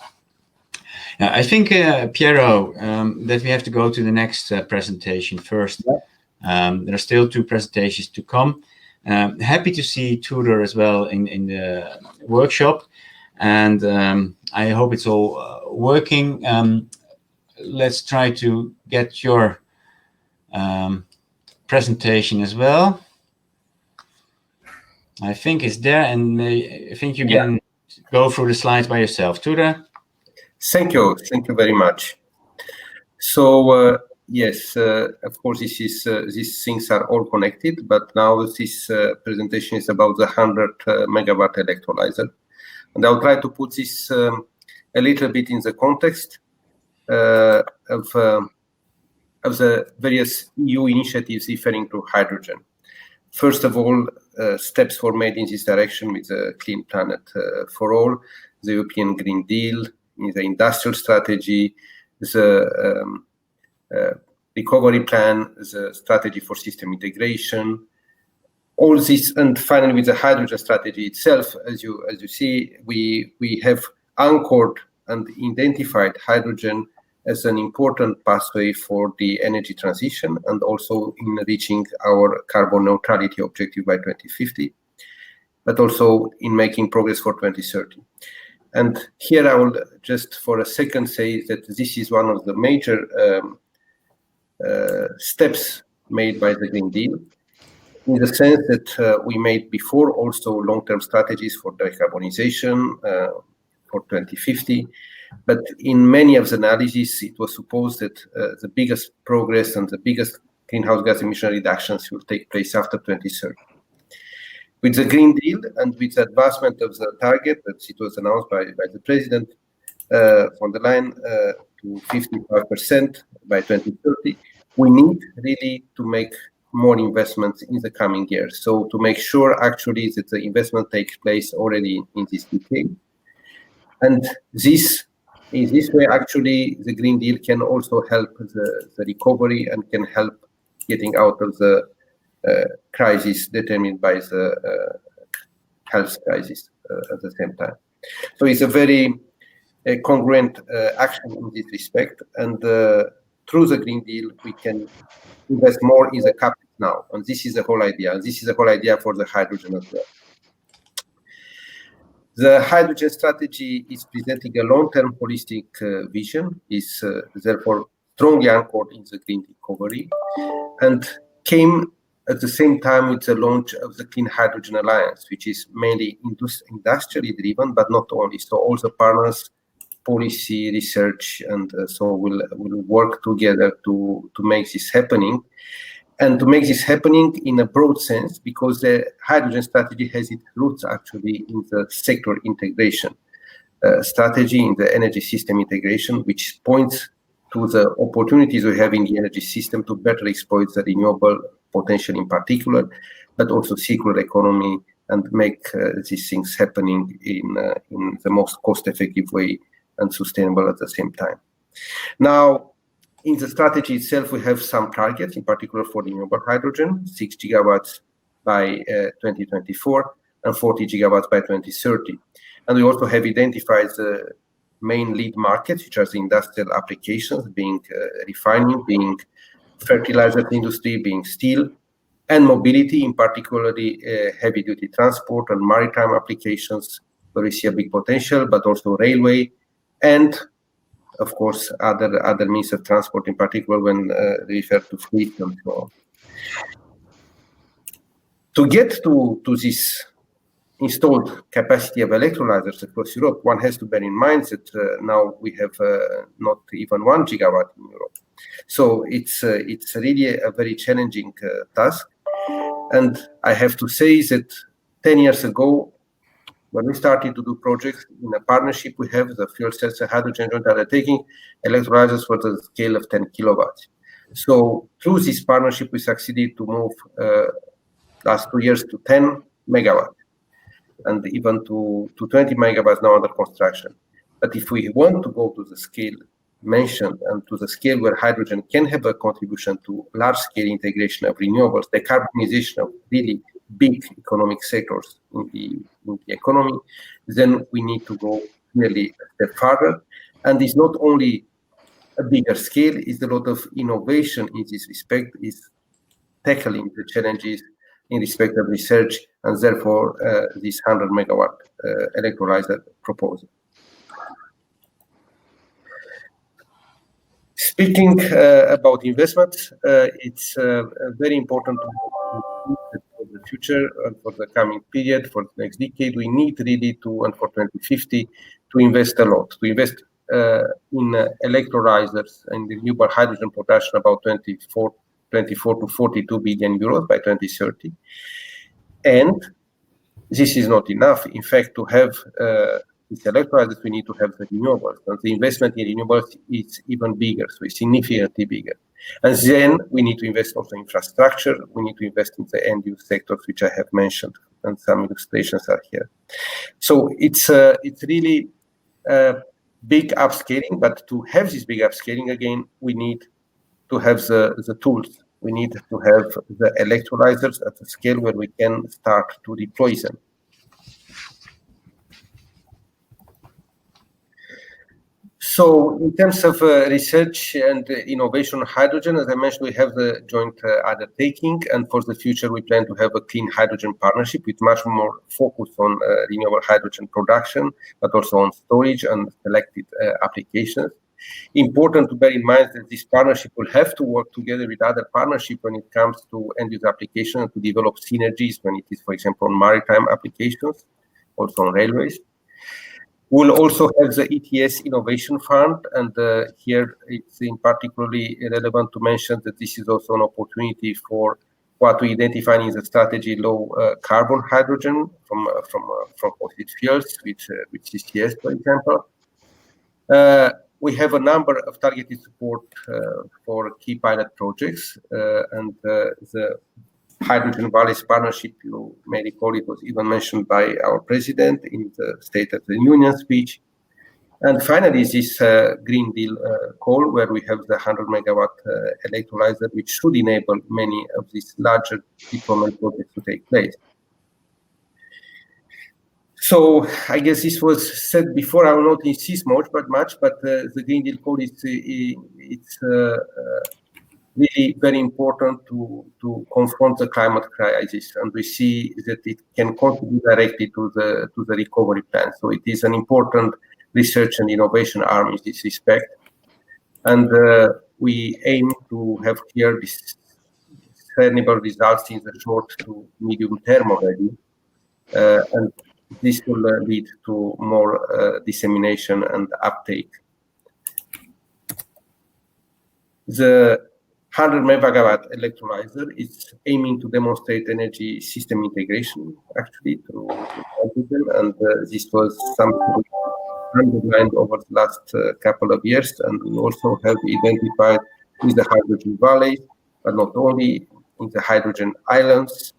Now, I think, Piero, that we have to go to the next presentation first. There are still 2 presentations to come. Happy to see Tudor as well in the workshop, and I hope it's all working. Let's try to get your presentation as well. I think it's there, and I think you can go through the slides by yourself. Tudor? Thank you very much. So yes, of course, these things are all connected, but now this presentation is about the 100 megawatt electrolyzer, and I'll try to put this a little bit in the context of the various EU initiatives referring to hydrogen. First of all, steps were made in this direction with the Clean Planet for All, the European Green Deal, the industrial strategy, the recovery plan, the strategy for system integration, all this, and finally with the hydrogen strategy itself. As you see, we have anchored and identified hydrogen as an important pathway for the energy transition and also in reaching our carbon neutrality objective by 2050, but also in making progress for 2030. And here I will just for a second say that this is one of the major steps made by the Green Deal, in the sense that we made before also long-term strategies for decarbonization for 2050. But in many of the analyses, it was supposed that the biggest progress and the biggest greenhouse gas emission reductions will take place after 2030. With the Green Deal and with the advancement of the target that it was announced by the President von der Leyen to 55% by 2030, we need really to make more investments in the coming years. So to make sure actually that the investment takes place already in this decade. And in this way, actually, the Green Deal can also help the recovery and can help getting out of the crisis determined by the health crisis at the same time. So it's a very congruent action in this respect. And through the Green Deal, we can invest more in the capital now. And this is the whole idea. And this is the whole idea for the hydrogen as well. The hydrogen strategy is presenting a long-term holistic vision, is therefore strongly anchored in the green recovery, and came at the same time with the launch of the Clean Hydrogen Alliance, which is mainly industrially driven, but not only. So all the partners, policy, research, and so will work together to make this happening. And to make this happening in a broad sense, because the hydrogen strategy has its roots actually in the sector integration strategy, in the energy system integration, which points to the opportunities we have in the energy system to better exploit the renewable potential in particular, but also circular economy, and make these things happening in the most cost-effective way and sustainable at the same time. Now, in the strategy itself, we have some targets, in particular for renewable hydrogen, 6 gigawatts by 2024 and 40 gigawatts by 2030. And we also have identified the main lead markets, which are the industrial applications, being refining, being fertilizer industry, being steel, and mobility, in particularly heavy-duty transport and maritime applications, where we see a big potential, but also railway, and of course other means of transport, in particular when they refer to fleet and so on. To get to this installed capacity of electrolyzers across Europe, one has to bear in mind that now we have not even 1 gigawatt in Europe. So it's really a very challenging task. And I have to say that 10 years ago, when we started to do projects in a partnership, we have the fuel cells and hydrogen joint undertaking, electrolyzers for the scale of 10 kilowatts. So through this partnership, we succeeded to move last 2 years to 10 megawatts. And even to 20 megawatts now under construction. But if we want to go to the scale mentioned and to the scale where hydrogen can have a contribution to large-scale integration of renewables, the decarbonization of really big economic sectors in the economy, then we need to go really a step further. And it's not only a bigger scale, it's a lot of innovation in this respect, is tackling the challenges in respect of research, and therefore this 100 megawatt electrolyzer proposal. Speaking about investments, it's very important for the future and for the coming period, for the next decade. We need really to, and for 2050, to invest a lot, to invest in electrolyzers and renewable hydrogen production about 24 to 42 billion euros by 2030. And this is not enough. In fact, to have these electrolyzers, we need to have the renewables. And the investment in renewables is even bigger, so it's significantly bigger. And then we need to invest also in infrastructure. We need to invest in the end-use sectors, which I have mentioned, and some illustrations are here. So it's really big upscaling, but to have this big upscaling, again, we need to have the tools. We need to have the electrolyzers at a scale where we can start to deploy them. So in terms of research and innovation on hydrogen, as I mentioned, we have the joint undertaking, and for the future we plan to have a clean hydrogen partnership with much more focus on renewable hydrogen production, but also on storage and selected applications. Important to bear in mind that this partnership will have to work together with other partnerships when it comes to end-user applications, to develop synergies when it is, for example, on maritime applications, also on railways. We'll also have the Ets Innovation Fund, and here it's in particularly relevant to mention that this is also an opportunity for what we identify in the strategy, low carbon hydrogen from fossil fuels, with CCS, for example. We have a number of targeted support for key pilot projects, and the Hydrogen Valleys partnership, you may recall, it was even mentioned by our president in the State of the Union speech. And finally, this Green Deal call, where we have the 100 megawatt electrolyzer, which should enable many of these larger deployment projects to take place. So I guess this was said before. I will not insist much, but the Green Deal code it's really very important to confront the climate crisis, and we see that it can contribute directly to the recovery plan. So it is an important research and innovation arm in this respect, and we aim to have here this discernible results in the short to medium term already, and this will lead to more dissemination and uptake. The 100 megawatt electrolyzer is aiming to demonstrate energy system integration, actually, through hydrogen, and this was something underlined over the last couple of years, and we also have identified with the hydrogen valleys, but not only in the hydrogen islands,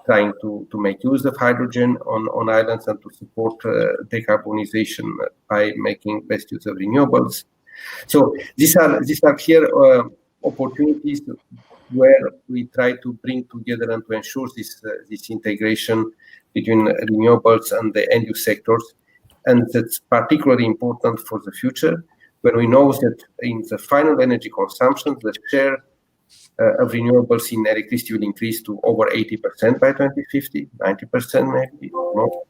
trying to make use of hydrogen on islands and to support decarbonization by making best use of renewables. So these are here opportunities where we try to bring together and to ensure this integration between renewables and the end use sectors. And that's particularly important for the future, when we know that in the final energy consumption, the share of renewables in electricity will increase to over 80% by 2050, 90% maybe, no?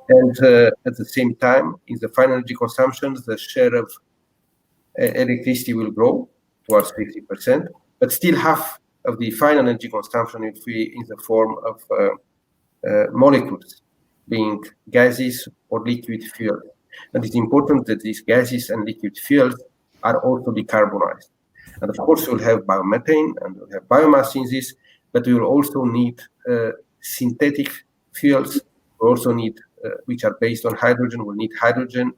And at the same time, in the final energy consumption, the share of electricity will grow towards 50%, but still half of the final energy consumption will be in the form of molecules, being gases or liquid fuels. And it's important that these gases and liquid fuels are also decarbonized. And of course, we'll have biomethane and we'll have biomass in this, but we will also need synthetic fuels. We also need, which are based on hydrogen. We'll need hydrogen.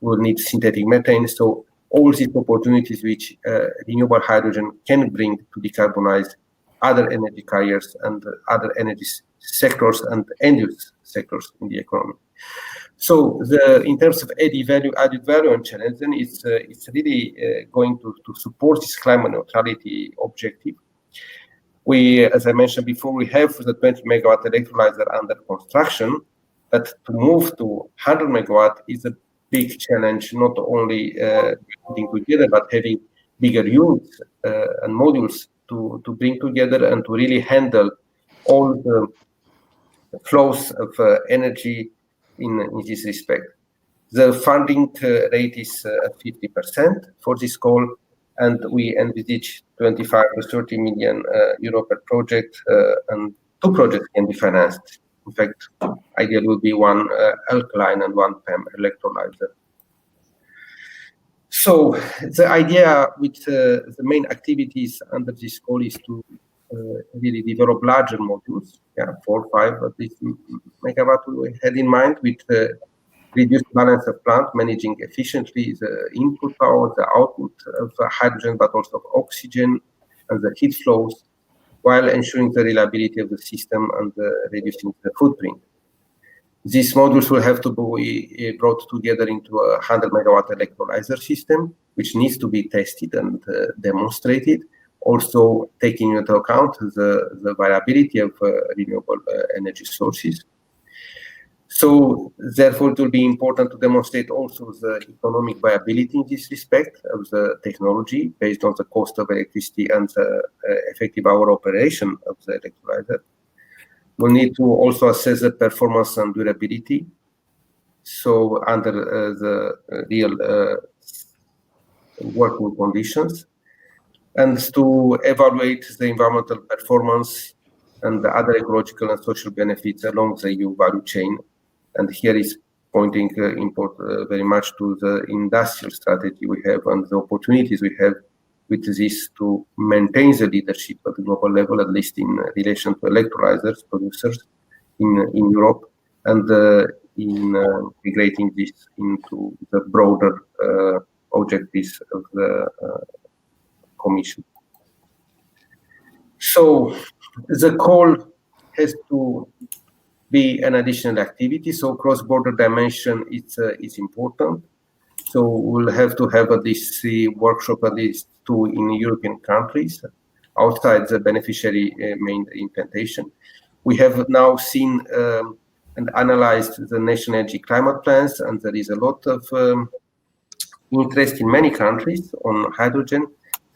We'll need synthetic methane. So all these opportunities which renewable hydrogen can bring to decarbonize other energy carriers and other energy sectors and end-use sectors in the economy. So in terms of added value and challenge, then it's really going to support this climate neutrality objective. We, as I mentioned before, we have the 20 megawatt electrolyzer under construction, but to move to 100 megawatt is a big challenge, not only putting together, but having bigger units and modules to bring together and to really handle all the flows of energy in this respect. The funding rate is 50% for this goal, and we envisage 25 to 30 million euro per project, and 2 projects can be financed. In fact, ideal would be 1 alkaline and 1 PEM electrolyzer. So the idea with the main activities under this goal is to really develop larger modules, 4 or 5 at least megawatt we had in mind, with reduced balance of plant, managing efficiently the input power, the output of hydrogen, but also of oxygen and the heat flows, while ensuring the reliability of the system and reducing the footprint. These modules will have to be brought together into a 100 megawatt electrolyzer system, which needs to be tested and demonstrated, also taking into account the viability of renewable energy sources. So therefore, it will be important to demonstrate also the economic viability in this respect of the technology based on the cost of electricity and the effective hour operation of the electrolyzer. We need to also assess the performance and durability. So under the real working conditions, and to evaluate the environmental performance and the other ecological and social benefits along the EU value chain. And here is pointing very much to the industrial strategy we have and the opportunities we have with this to maintain the leadership at the global level, at least in relation to electrolyzers producers in Europe, and in integrating this into the broader objectives of the Commission. So the call has to be an additional activity. So cross-border dimension is important. So we'll have to have at least 3 workshops, at least 2 in European countries, outside the beneficiary main implementation. We have now seen and analyzed the national energy climate plans, and there is a lot of interest in many countries on hydrogen.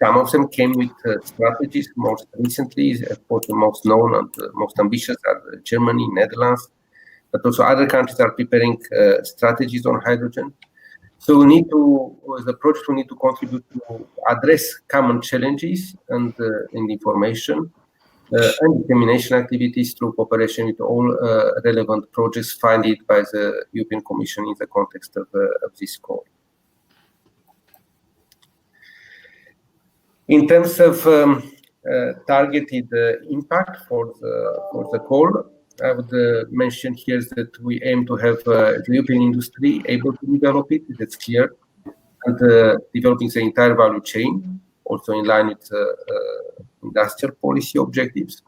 Some of them came with strategies most recently. Of course, the most known and most ambitious are Germany, Netherlands, but also other countries are preparing strategies on hydrogen. So we need to, as a project, we need to contribute to address common challenges and information, and dissemination activities through cooperation with all relevant projects funded by the European Commission in the context of this call. In terms of targeted impact for the call, I would mention here that we aim to have the European industry able to develop it, that's clear, and developing the entire value chain, also in line with industrial policy objectives.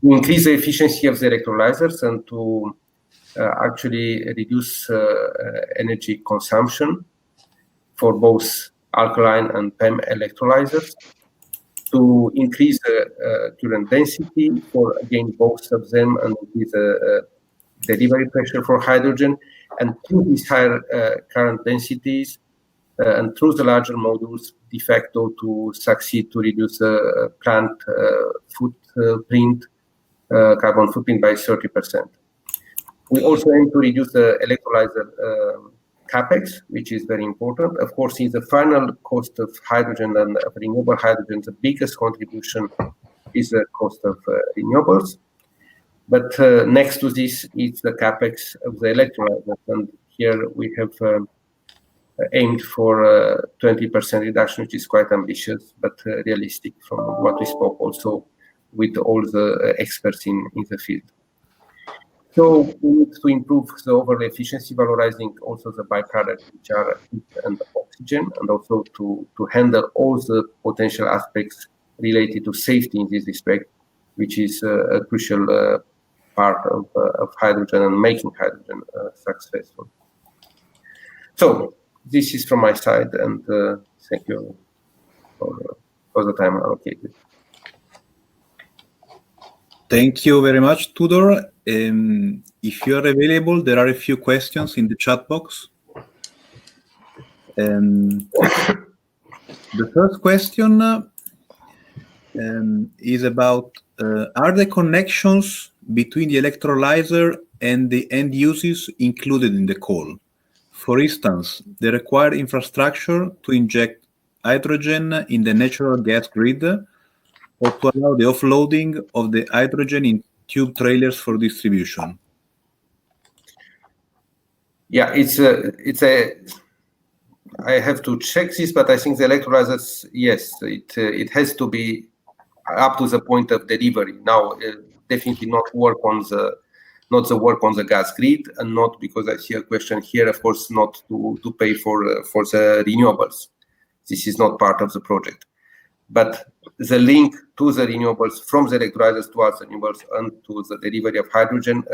To increase the efficiency of the electrolyzers and to actually reduce energy consumption for both alkaline and PEM electrolyzers, to increase the current density for, again, both of them, and increase the delivery pressure for hydrogen, and through these higher current densities and through the larger modules, de facto to succeed to reduce the plant footprint, carbon footprint by 30%. We also aim to reduce the electrolyzer capex, which is very important. Of course, in the final cost of hydrogen and of renewable hydrogen, the biggest contribution is the cost of renewables. But next to this is the capex of the electrolyzers, and here we have aimed for 20% reduction, which is quite ambitious, but realistic from what we spoke also with all the experts in the field. So we need to improve the overall efficiency, valorizing also the byproducts, which are heat and oxygen, and also to handle all the potential aspects related to safety in this respect, which is a crucial part of hydrogen and making hydrogen successful. So this is from my side, and thank you for the time allocated. Thank you very much, Tudor. If you are available, there are a few questions in the chat box. The first question is about, are the connections between the electrolyzer and the end users included in the call? For instance, the required infrastructure to inject hydrogen in the natural gas grid, or to allow the offloading of the hydrogen in tube trailers for distribution? Yeah, I have to check this, but I think the electrolyzers, yes, it has to be up to the point of delivery. Now, definitely not the work on the gas grid, and not, because I see a question here, of course, not to pay for the renewables. This is not part of the project. But the link to the renewables, from the electrolyzers towards the renewables and to the delivery of hydrogen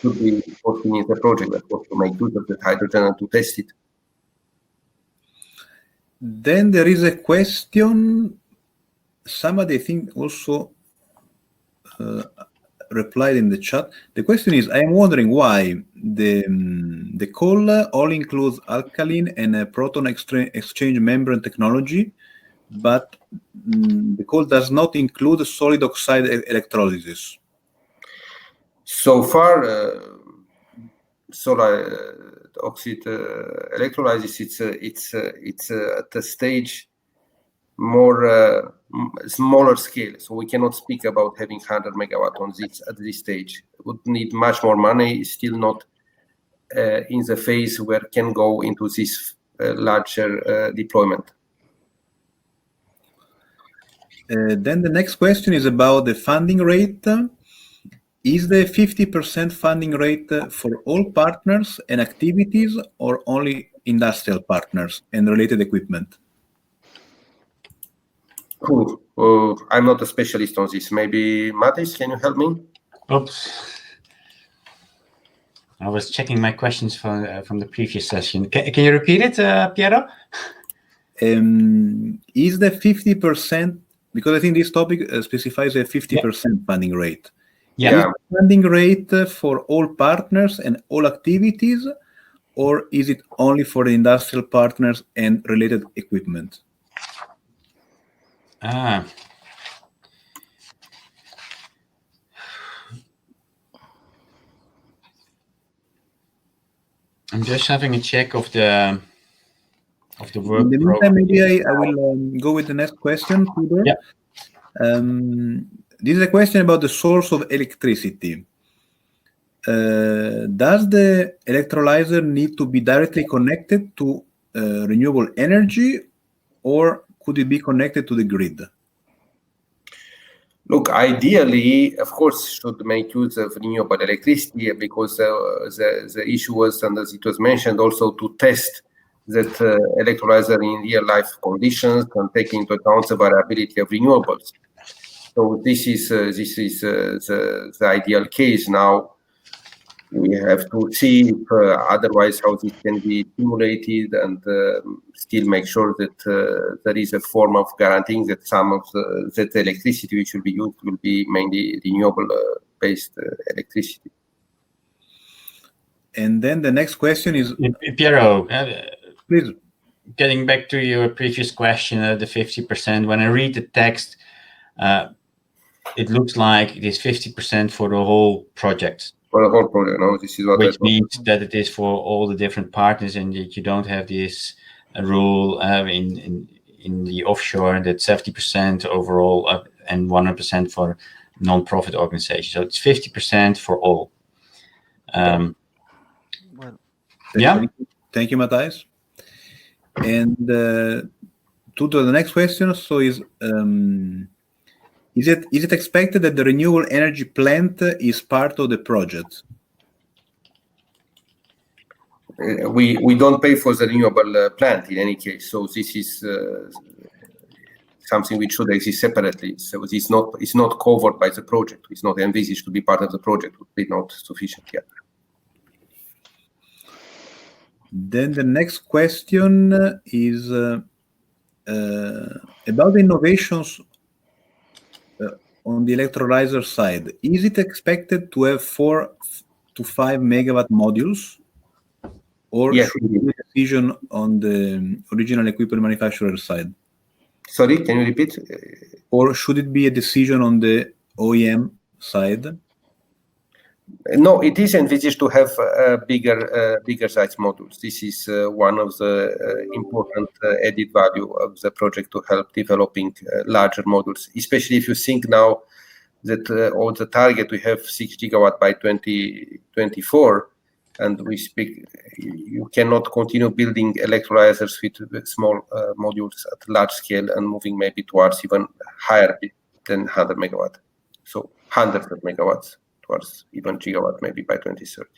should be foreseen in the project, of course, to make use of the hydrogen and to test it. Then there is a question, somebody I think also replied in the chat. The question is, I am wondering why the call all includes alkaline and proton exchange membrane technology, but the call does not include solid oxide electrolysis. So far, solid oxide electrolysis, it's at a stage more smaller scale. So we cannot speak about having 100 megawatt on this at this stage. It would need much more money. It's still not in the phase where it can go into this larger deployment. Then the next question is about the funding rate. Is the 50% funding rate for all partners and activities, or only industrial partners and related equipment? Cool. I'm not a specialist on this. Maybe Matis, can you help me? Oops. I was checking my questions from the previous session. Can you repeat it, Piero? Is the 50%, because I think this topic specifies a 50% funding rate. Yeah. Is the funding rate for all partners and all activities, or is it only for the industrial partners and related equipment? I'm just having a check of the work. In the meantime, maybe I will go with the next question, Tudor. Yeah. This is a question about the source of electricity. Does the electrolyzer need to be directly connected to renewable energy, or could it be connected to the grid? Look, ideally, of course, should make use of renewable electricity, because the issue was, and as it was mentioned, also to test that electrolyzer in real life conditions and take into account the variability of renewables. So this is the ideal case. Now we have to see if, otherwise how this can be simulated, and still make sure that there is a form of guaranteeing that some of that electricity which will be used will be mainly renewable based electricity. And then the next question is, Piero, please. Getting back to your previous question, the 50%, when I read the text, it looks like it is 50% for the whole project. For the whole project, no? This is what which means that it is for all the different partners, and that you don't have this rule in the offshore that 70% overall and 100% for non-profit organizations. So it's 50% for all. Thank you, Matthijs. And to the next question, so is it expected that the renewable energy plant is part of the project? We don't pay for the renewable plant in any case. So this is something which should exist separately. So it's not covered by the project. It's not envisaged to be part of the project. It would be not sufficient yet. Then the next question is about the innovations on the electrolyzer side. Is it expected to have 4 to 5 megawatt modules, or yes, should it be a decision on the original equipment manufacturer side? Sorry, can you repeat? Or should it be a decision on the OEM side? No, it is envisaged to have bigger size modules. This is one of the important added value of the project, to help developing larger modules, especially if you think now that on the target we have 6 gigawatt by 2024, and we speak, you cannot continue building electrolyzers with small modules at large scale and moving maybe towards even higher than 100 megawatt. So hundreds of megawatts towards even gigawatt maybe by 2030.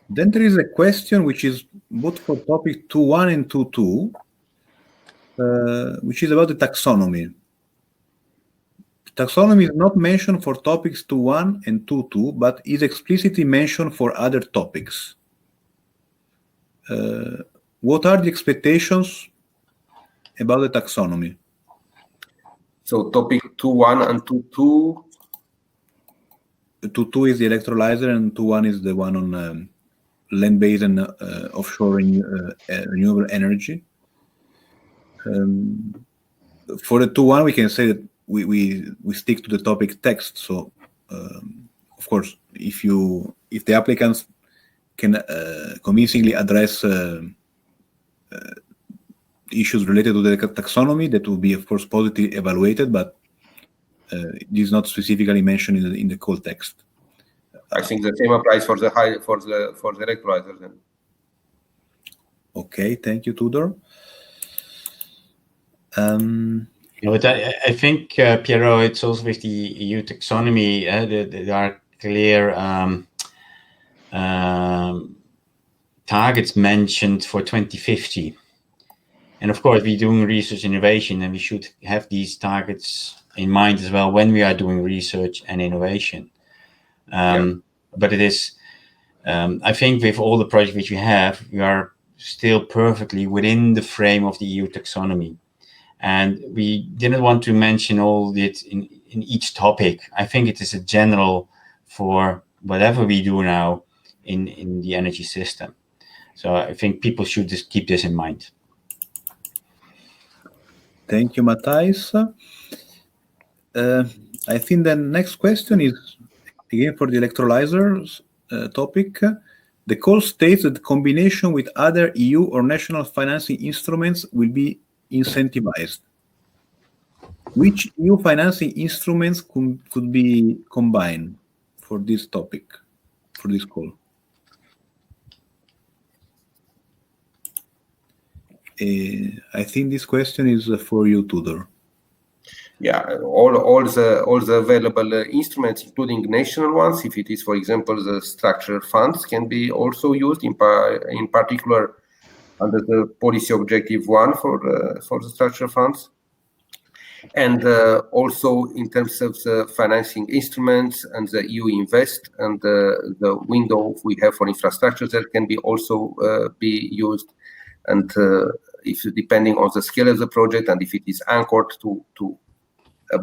Then there is a question which is both for topic 2.1 and 2.2, which is about the taxonomy. Taxonomy is not mentioned for topics 2.1 and 2.2, but is explicitly mentioned for other topics. What are the expectations about the taxonomy? So topic 2.1 and 2.2. 2.2 is the electrolyzer, and 2.1 is the one on land-based and offshore renewable energy. For the 2.1, we can say that we stick to the topic text. So, of course, if the applicants can convincingly address issues related to the taxonomy, that will be, of course, positively evaluated, but it is not specifically mentioned in the call text. I think the same applies for the electrolyzer then. Okay, thank you, Tudor. But I think, Piero, it's also with the EU taxonomy, there are clear targets mentioned for 2050. And of course, we're doing research innovation, and we should have these targets in mind as well when we are doing research and innovation. But it is, I think with all the projects which we have, we are still perfectly within the frame of the EU taxonomy. And we didn't want to mention all it in each topic. I think it is a general for whatever we do now in the energy system. So I think people should just keep this in mind. Thank you, Matthijs. I think the next question is again for the electrolyzers topic. The call states that the combination with other EU or national financing instruments will be incentivized. Which EU financing instruments could be combined for this topic, for this call? I think this question is for you, Tudor. Yeah, all the available instruments, including national ones, if it is, for example, the structural funds, can be also used in particular under the policy objective 1 for the structural funds. And also in terms of the financing instruments and the EU Invest and the window we have for infrastructure that can be also be used. And if depending on the scale of the project and if it is anchored to a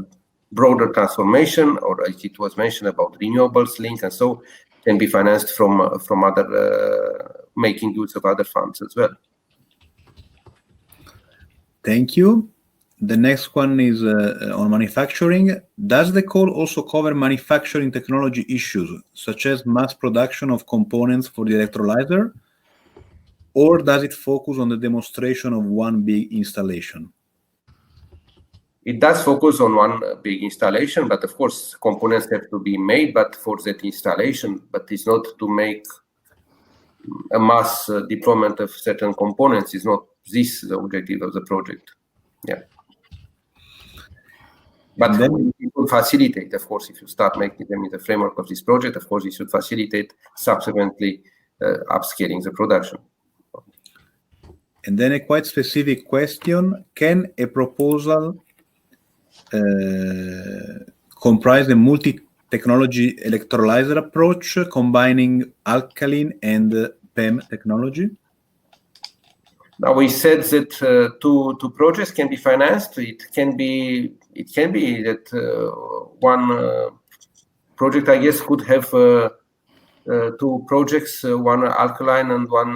broader transformation, or as it was mentioned about renewables link, and so can be financed from other making use of other funds as well. Thank you. The next one is on manufacturing. Does the call also cover manufacturing technology issues, such as mass production of components for the electrolyzer, or does it focus on the demonstration of one big installation? It does focus on one big installation, but of course components have to be made, but for that installation, but it's not to make a mass deployment of certain components. Is not this the objective of the project. Yeah. But then it will facilitate, of course, if you start making them in the framework of this project, of course, it should facilitate subsequently upscaling the production. And then a quite specific question: can a proposal comprise a multi-technology electrolyzer approach combining alkaline and PEM technology? Now we said that two projects can be financed. It can be that one project, I guess, could have two projects, one alkaline and one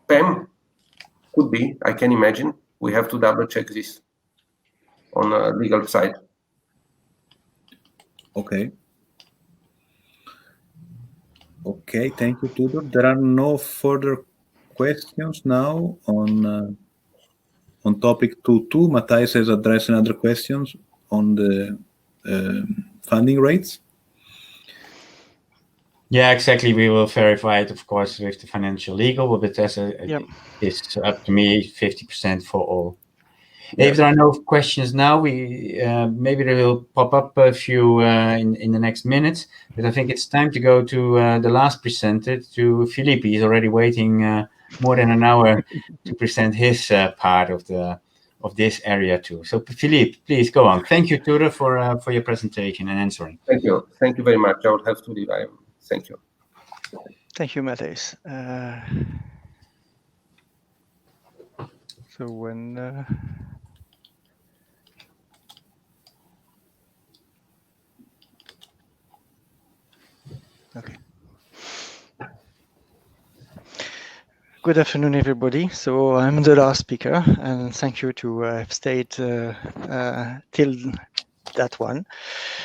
PEM. Could be, I can imagine. We have to double check this on the legal side. Okay. Okay, thank you, Tudor. There are no further questions now on topic 2.2. Matthias has addressed another questions on the funding rates. Yeah, exactly. We will verify it, of course, with the financial legal, but it's up to me 50% for all. Yeah. If there are no questions now, we maybe there will pop up a few in the next minutes. But I think it's time to go to the last presenter, to Philippe. He's already waiting more than an hour to present his part of this area too. So Philippe, please go on. Thank you, Tudor, for your presentation and answering. Thank you. Thank you very much. I will have to leave. Thank you. Thank you, Matthias. So when okay. Good afternoon, everybody. So I'm the last speaker, and thank you to have stayed till that one.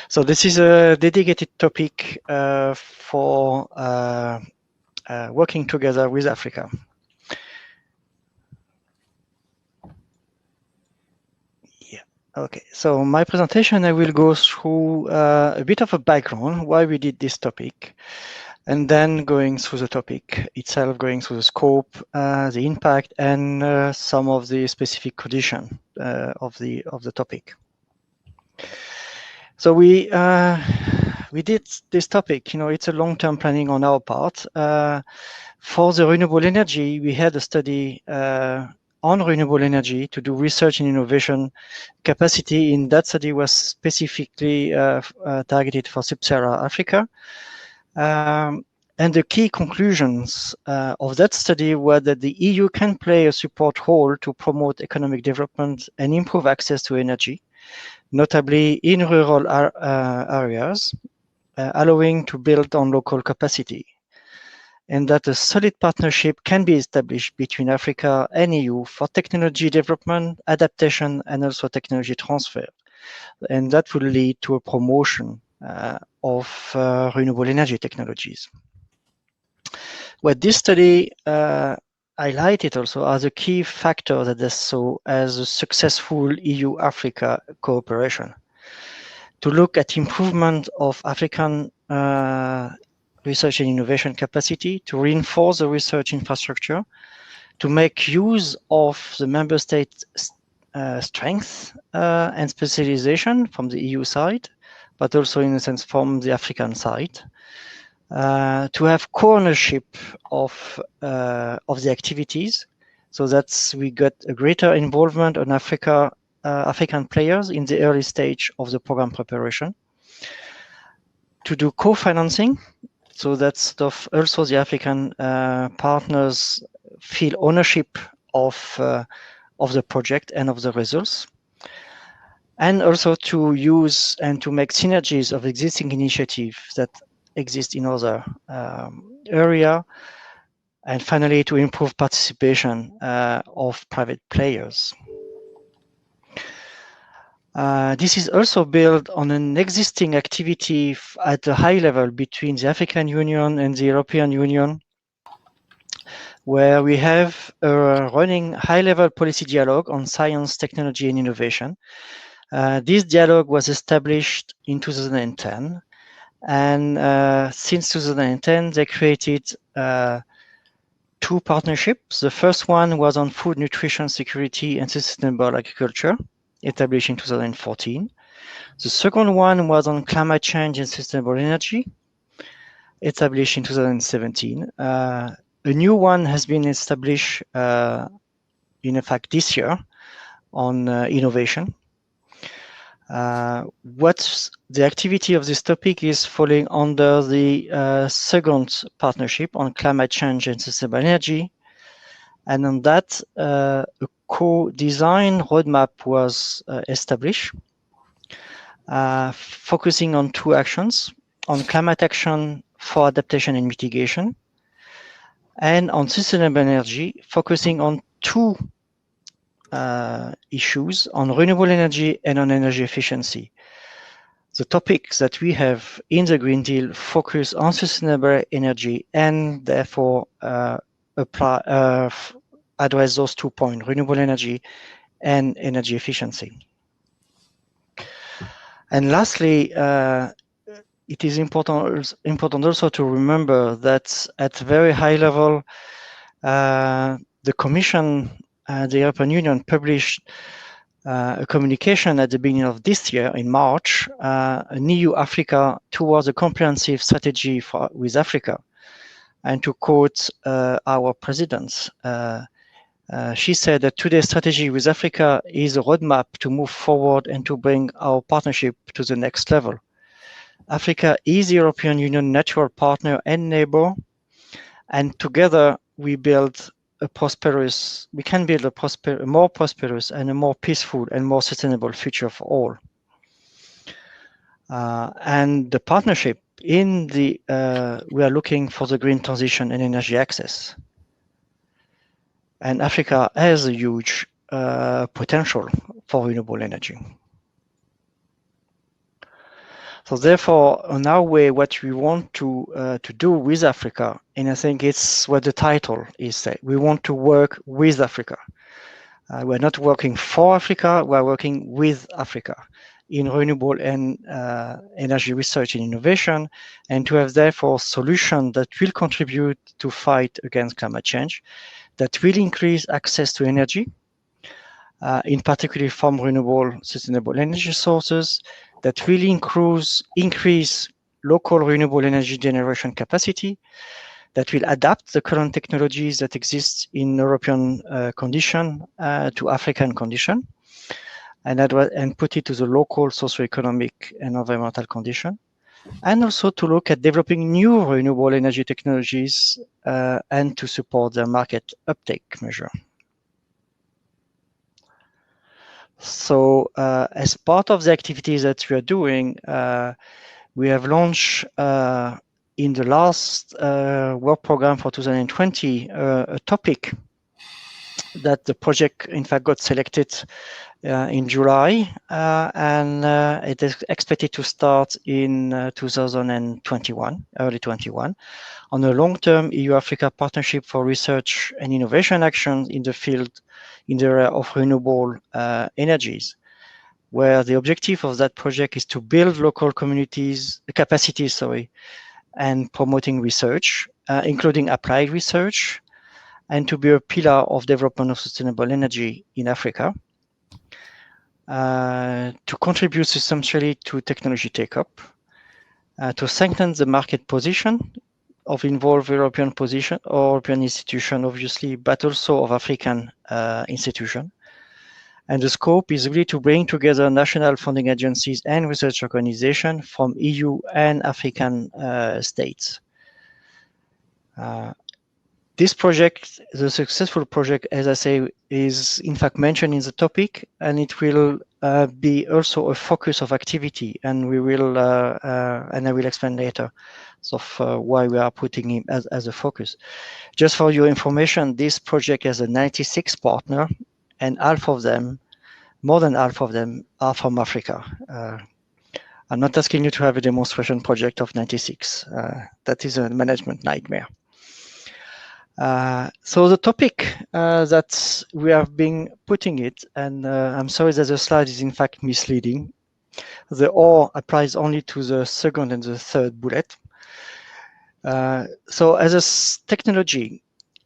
So this is a dedicated topic for working together with Africa. Yeah. Okay. So my presentation, I will go through a bit of a background, why we did this topic, and then going through the topic itself, going through the scope, the impact, and some of the specific conditions of the topic. So we did this topic. You know, it's a long-term planning on our part. For the renewable energy, we had a study on renewable energy to do research and innovation capacity. In that study was specifically targeted for Sub-Saharan Africa. And the key conclusions of that study were that the EU can play a support role to promote economic development and improve access to energy, notably in rural areas, allowing to build on local capacity, and that a solid partnership can be established between Africa and EU for technology development, adaptation, and also technology transfer. And that will lead to a promotion of renewable energy technologies. What this study highlighted also as a key factor that they saw as a successful EU-Africa cooperation, to look at improvement of African research and innovation capacity, to reinforce the research infrastructure, to make use of the member state strength and specialization from the EU side, but also in a sense from the African side, to have co-ownership of the activities, so that we got a greater involvement on African players in the early stage of the program preparation, to do co-financing, so that also the African partners feel ownership of the project and of the results, and also to use and to make synergies of existing initiatives that exist in other area, and finally to improve participation of private players. This is also built on an existing activity at a high level between the African Union and the European Union, where we have a running high-level policy dialogue on science, technology, and innovation. This dialogue was established in 2010, and since 2010, they created 2 partnerships. The first one was on food, nutrition, security, and sustainable agriculture, established in 2014. The second one was on climate change and sustainable energy, established in 2017. A new one has been established, in fact, this year on innovation. What the activity of this topic is falling under the second partnership on climate change and sustainable energy. And on that, a co-design roadmap was established, focusing on 2 actions, on climate action for adaptation and mitigation, and on sustainable energy, focusing on 2 issues, on renewable energy and on energy efficiency. The topics that we have in the Green Deal focus on sustainable energy, and therefore address those 2 points, renewable energy and energy efficiency. And lastly, it is important also to remember that at very high level, the Commission, the European Union, published a communication at the beginning of this year, in March, an EU-Africa towards a comprehensive strategy with Africa. And to quote our president, she said that today's strategy with Africa is a roadmap to move forward and to bring our partnership to the next level. Africa is the European Union natural partner and neighbor, and together we can build a more prosperous and a more peaceful and more sustainable future for all. And the partnership we are looking for the green transition and energy access. And Africa has a huge potential for renewable energy. So therefore, on our way, what we want to do with Africa, and I think it's what the title is, we want to work with Africa. We're not working for Africa, we're working with Africa in renewable and energy research and innovation, and to have therefore solutions that will contribute to fight against climate change, that will increase access to energy, in particular from renewable sustainable energy sources, that will increase local renewable energy generation capacity, that will adapt the current technologies that exist in European condition to African condition, and put it to the local socioeconomic and environmental condition, and also to look at developing new renewable energy technologies and to support their market uptake measure. So as part of the activities that we are doing, we have launched in the last work program for 2020 a topic that the project in fact got selected in July, and it is expected to start in 2021, early 21, on a long-term EU-Africa partnership for research and innovation actions in the field, in the area of renewable energies, where the objective of that project is to build local communities capacities, and promoting research, including applied research, and to be a pillar of development of sustainable energy in Africa, to contribute substantially to technology take-up, to strengthen the market position of involved European institution, obviously, but also of African institution. And the scope is really to bring together national funding agencies and research organizations from EU and African states. This project, the successful project, as I say, is in fact mentioned in the topic, and it will be also a focus of activity, and we will, and I will explain later, why we are putting him as a focus. Just for your information, this project has a 96 partner, and half of them, more than half of them, are from Africa. I'm not asking you to have a demonstration project of 96. That is a management nightmare. So the topic that we have been putting it, and I'm sorry that the slide is in fact misleading. The or applies only to the second and the third bullet. So as a technology,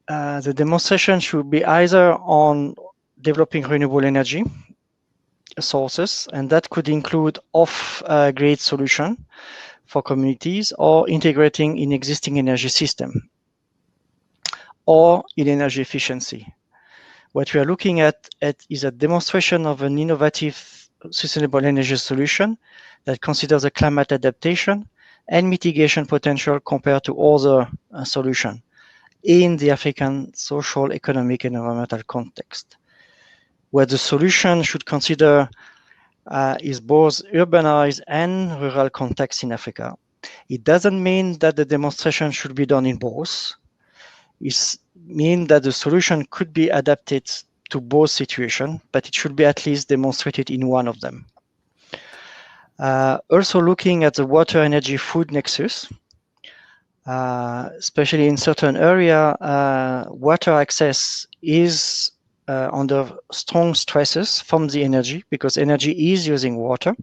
the demonstration should be either on developing renewable energy sources, and that could include off-grid solution for communities, or integrating in existing energy system, or in energy efficiency. What we are looking at is a demonstration of an innovative sustainable energy solution that considers the climate adaptation and mitigation potential compared to other solutions in the African social, economic, and environmental context, where the solution should consider is both urbanized and rural context in Africa. It doesn't mean that the demonstration should be done in both. It means that the solution could be adapted to both situations, but it should be at least demonstrated in one of them. Also looking at the water, energy, food nexus, especially in certain area, water access is under strong stresses from the energy, because energy is using water,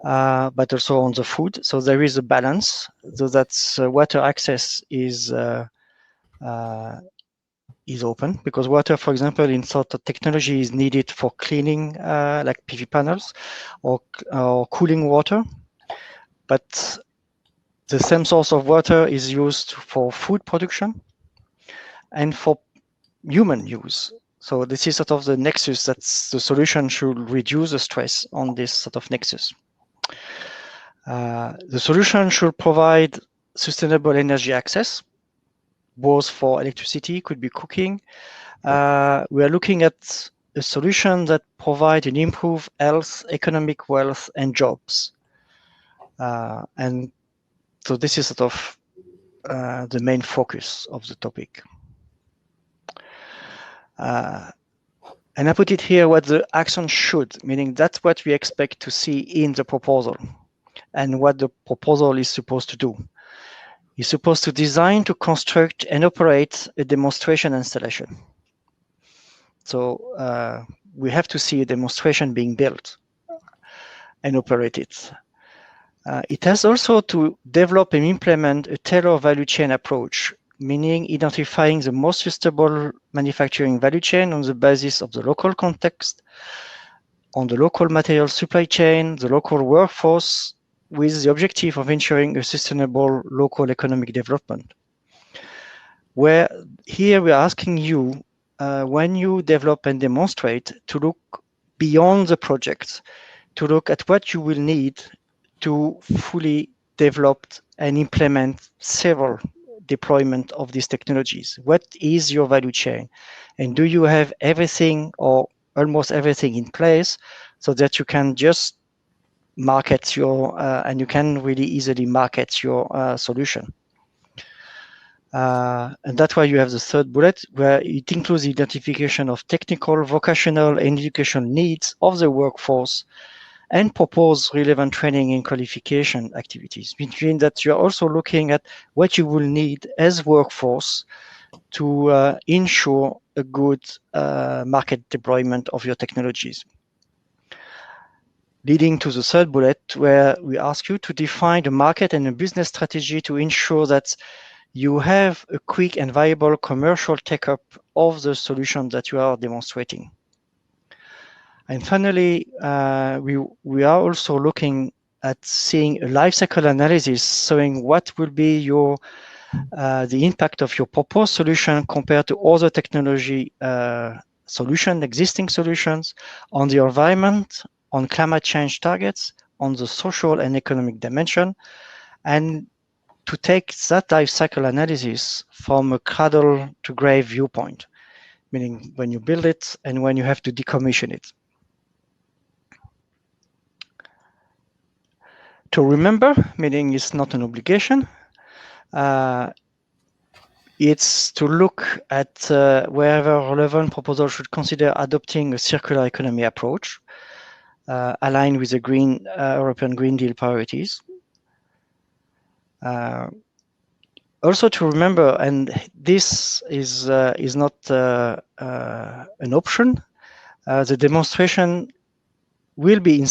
but also on the food. So there is a balance, so that water access is open, because water, for example, in sort of technology is needed for cleaning, like PV panels, or cooling water. But the same source of water is used for food production and for human use. So this is sort of the nexus, that's the solution should reduce the stress on this sort of nexus. The solution should provide sustainable energy access, both for electricity, could be cooking. We are looking at a solution that provides an improved health, economic wealth, and jobs. And so this is sort of the main focus of the topic. And I put it here what the action should, meaning that's what we expect to see in the proposal, and what the proposal is supposed to do. It's supposed to design, to construct, and operate a demonstration installation. So we have to see a demonstration being built and operated. It has also to develop and implement a tailored value chain approach, meaning identifying the most suitable manufacturing value chain on the basis of the local context, on the local material supply chain, the local workforce, with the objective of ensuring a sustainable local economic development. Where here we are asking you, when you develop and demonstrate, to look beyond the project, to look at what you will need to fully develop and implement several deployment of these technologies. What is your value chain? And do you have everything or almost everything in place so that you can just market your, and you can really easily market your solution? And that's why you have the third bullet, where it includes the identification of technical, vocational, and educational needs of the workforce and propose relevant training and qualification activities, which means that you're also looking at what you will need as workforce to ensure a good market deployment of your technologies. Leading to the third bullet, where we ask you to define a market and a business strategy to ensure that you have a quick and viable commercial take-up of the solution that you are demonstrating. And finally, we are also looking at seeing a life cycle analysis showing what will be your the impact of your proposed solution compared to other technology existing solutions on the environment, on climate change targets, on the social and economic dimension, and to take that life cycle analysis from a cradle to grave viewpoint, meaning when you build it and when you have to decommission it. To remember, meaning it's not an obligation, it's to look at wherever relevant proposal should consider adopting a circular economy approach aligned with the European Green Deal priorities. Also to remember, and this is not an option, the demonstration will be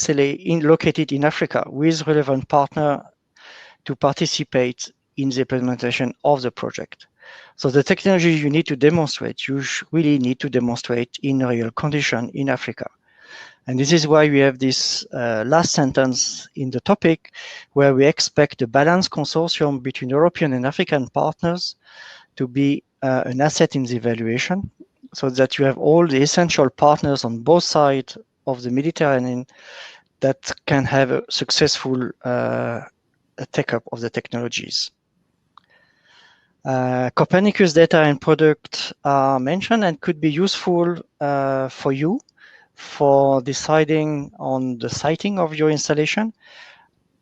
located in Africa with relevant partner to participate in the implementation of the project. So the technology you need to demonstrate, you really need to demonstrate in real condition in Africa. And this is why we have this last sentence in the topic, where we expect a balanced consortium between European and African partners to be an asset in the evaluation, so that you have all the essential partners on both sides of the Mediterranean that can have a successful take-up of the technologies. Copernicus data and product are mentioned and could be useful for you for deciding on the siting of your installation,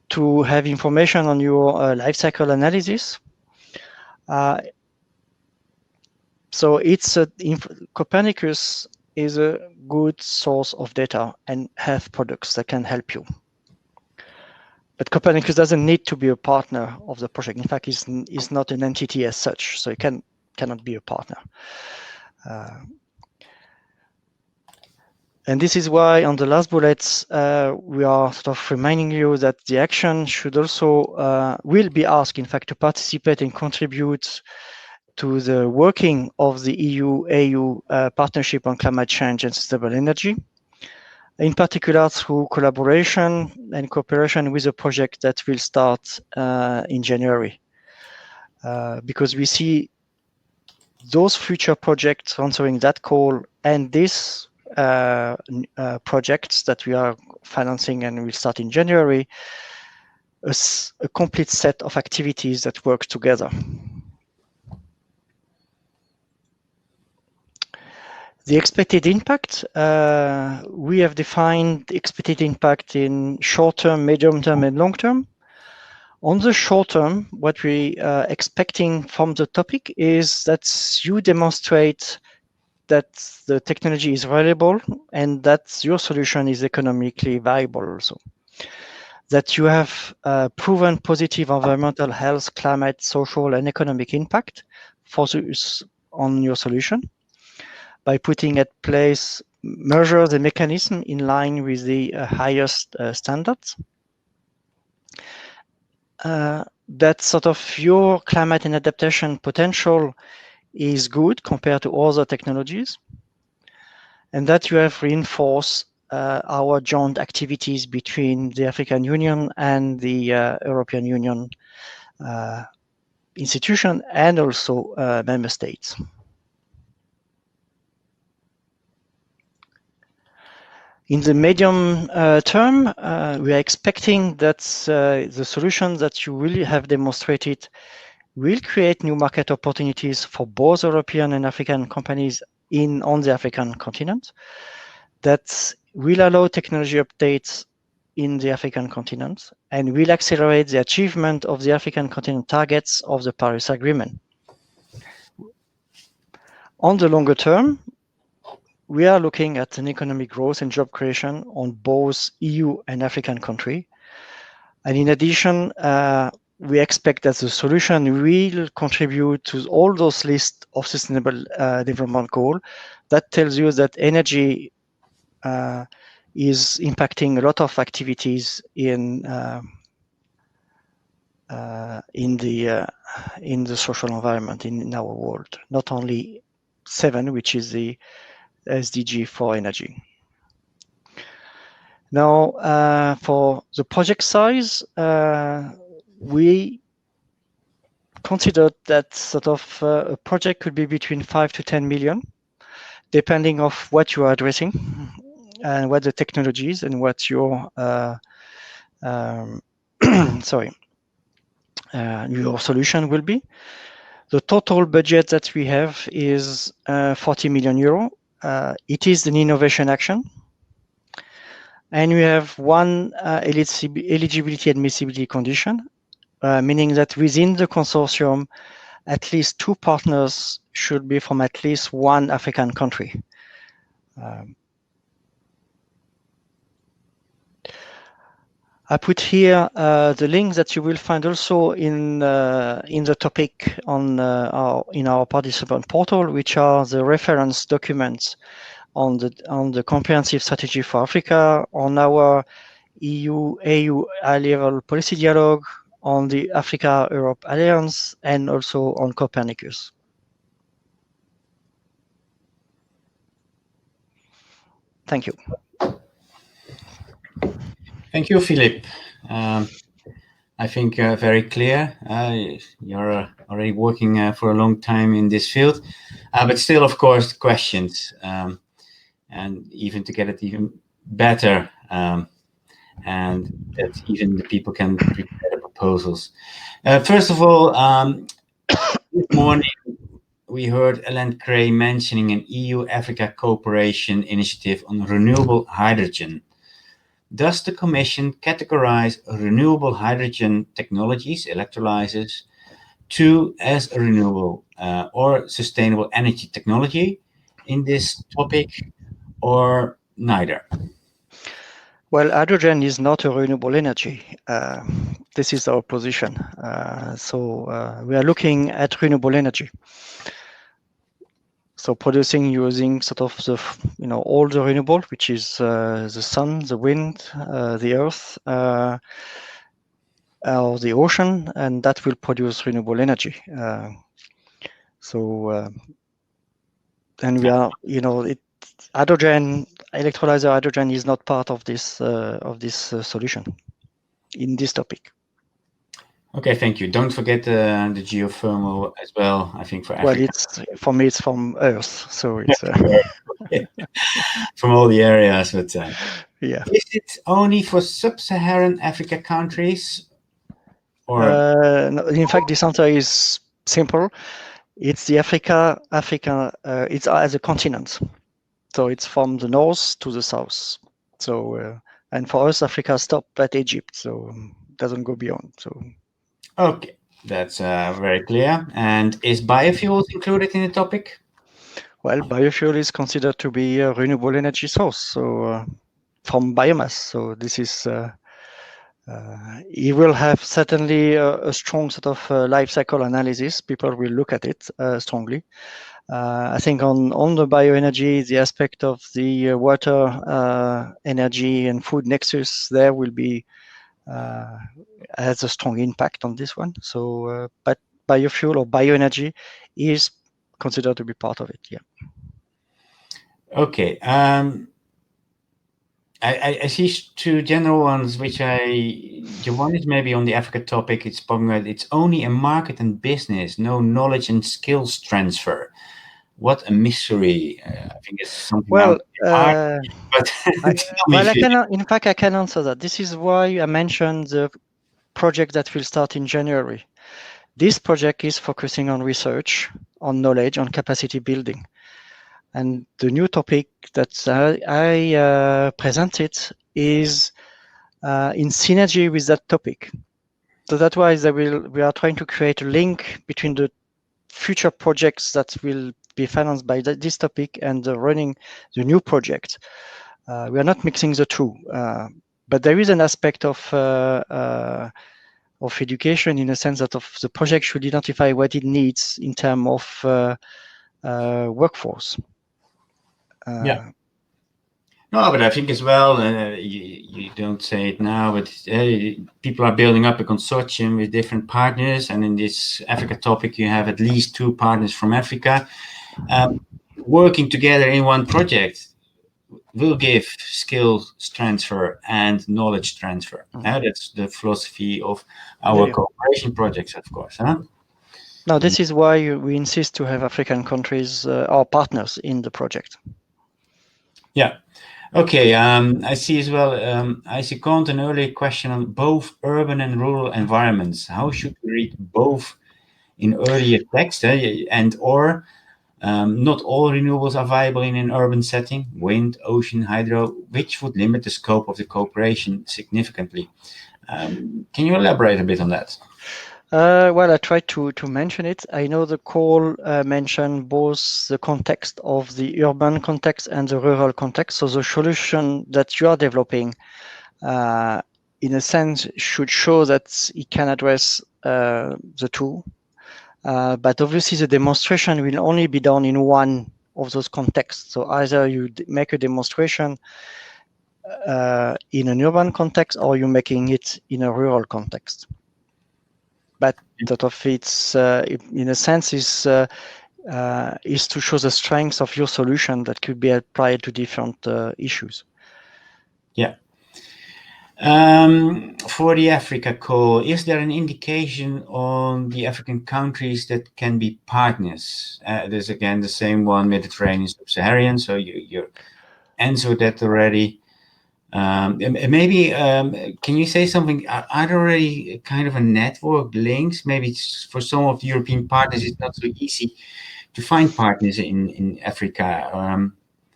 to have information on your lifecycle analysis. So Copernicus is a good source of data and have products that can help you. But Copernicus doesn't need to be a partner of the project. In fact, it's not an entity as such, so it cannot be a partner. And this is why on the last bullets, we are sort of reminding you that the action should also, will be asked, in fact, to participate and contribute to the working of the EU-AU Partnership on Climate Change and Sustainable Energy, in particular through collaboration and cooperation with a project that will start in January. Because we see those future projects answering that call and this projects that we are financing and will start in January, a complete set of activities that work together. The expected impact, we have defined expected impact in short-term, medium-term, and long-term. On the short term, what we are expecting from the topic is that you demonstrate that the technology is reliable and that your solution is economically viable also. That you have proven positive environmental, health, climate, social, and economic impact on your solution by putting at place measures and mechanisms in line with the highest standards. That sort of your climate and adaptation potential is good compared to other technologies, and that you have reinforced our joint activities between the African Union and the European Union institution and also member states. In the medium term, we are expecting that the solutions that you will have demonstrated will create new market opportunities for both European and African companies on the African continent, that will allow technology updates in the African continent and will accelerate the achievement of the African continent targets of the Paris Agreement. On the longer term, we are looking at an economic growth and job creation on both EU and African countries. And in addition, we expect that the solution will contribute to all those lists of sustainable development goals. That tells you that energy is impacting a lot of activities in the social environment in our world, not only 7, which is the SDG for energy. Now, for the project size, we considered that sort of a project could be between 5 to 10 million, depending on what you are addressing and what the technology is and what your your solution will be. The total budget that we have is 40 million euro. It is an innovation action. And we have one eligibility admissibility condition, meaning that within the consortium, at least 2 partners should be from at least one African country. I put here the link that you will find also in the topic on in our participant portal, which are the reference documents on the comprehensive strategy for Africa, on our EU-AU high-level policy dialogue, on the Africa-Europe Alliance, and also on Copernicus. Thank you. Thank you, Philippe. I think very clear. You're already working for a long time in this field, but still, of course, questions, and even to get it even better, and that even the people can prepare the proposals. First of all, this morning we heard Ellen Cray mentioning an EU-Africa cooperation initiative on renewable hydrogen. Does the Commission categorize renewable hydrogen technologies, electrolyzers, as a renewable or sustainable energy technology in this topic, or neither? Well, hydrogen is not a renewable energy. This is our position. So we are looking at renewable energy. So producing using sort of the, all the renewable, which is the sun, the wind, the earth, or the ocean, and that will produce renewable energy. And we are, hydrogen, electrolyzer hydrogen is not part of this solution in this topic. Okay, thank you. Don't forget the geothermal as well, I think, for Africa. Well, for me, it's from Earth, so it's from all the areas. But yeah. Is it only for sub-Saharan Africa countries? Or no, in fact, this answer is simple. It's the Africa. It's as a continent, so it's from the north to the south. So, and for us, Africa stopped at Egypt, so doesn't go beyond. So. Okay, that's very clear. And is biofuels included in the topic? Well, biofuel is considered to be a renewable energy source, so from biomass. So this is, it will have certainly a strong sort of life cycle analysis. People will look at it strongly. I think on the bioenergy, the aspect of the water, energy, and food nexus there will be has a strong impact on this one. So, but biofuel or bioenergy is considered to be part of it. Yeah. Okay. I see 2 general ones, which the one is maybe on the Africa topic. It's talking about it's only a market and business, no knowledge and skills transfer. What a mystery! I think it's something. Well, hard, but I can answer that. This is why I mentioned the project that will start in January. This project is focusing on research, on knowledge, on capacity building. And the new topic that I presented is in synergy with that topic. So that's why we are trying to create a link between the future projects that will be financed by this topic and running the new project. We are not mixing the two, but there is an aspect of education in a sense that of the project should identify what it needs in terms of workforce. Yeah. No, but I think as well, you don't say it now, but people are building up a consortium with different partners. And in this Africa topic, you have at least 2 partners from Africa. Working together in one project will give skills transfer and knowledge transfer. That's the philosophy of our cooperation projects, of course. Now, this is why we insist to have African countries, our partners in the project. Yeah. Okay. I see as well, I see an earlier question on both urban and rural environments. How should we read both in earlier text and/or not all renewables are viable in an urban setting, wind, ocean, hydro, which would limit the scope of the cooperation significantly. Can you elaborate a bit on that? Well, I tried to mention it. I know the call mentioned both the context of the urban context and the rural context. So the solution that you are developing, in a sense, should show that it can address the two. But obviously, the demonstration will only be done in one of those contexts. So either you make a demonstration in an urban context, or you're making it in a rural context. But that of it's, in a sense, is to show the strengths of your solution that could be applied to different issues. Yeah. For the Africa call, is there an indication on the African countries that can be partners? There's again the same one, Mediterranean, Sub-Saharan. So you answered that already. Maybe can you say something? Are there already kind of a network links? Maybe for some of the European partners, it's not so easy to find partners in Africa.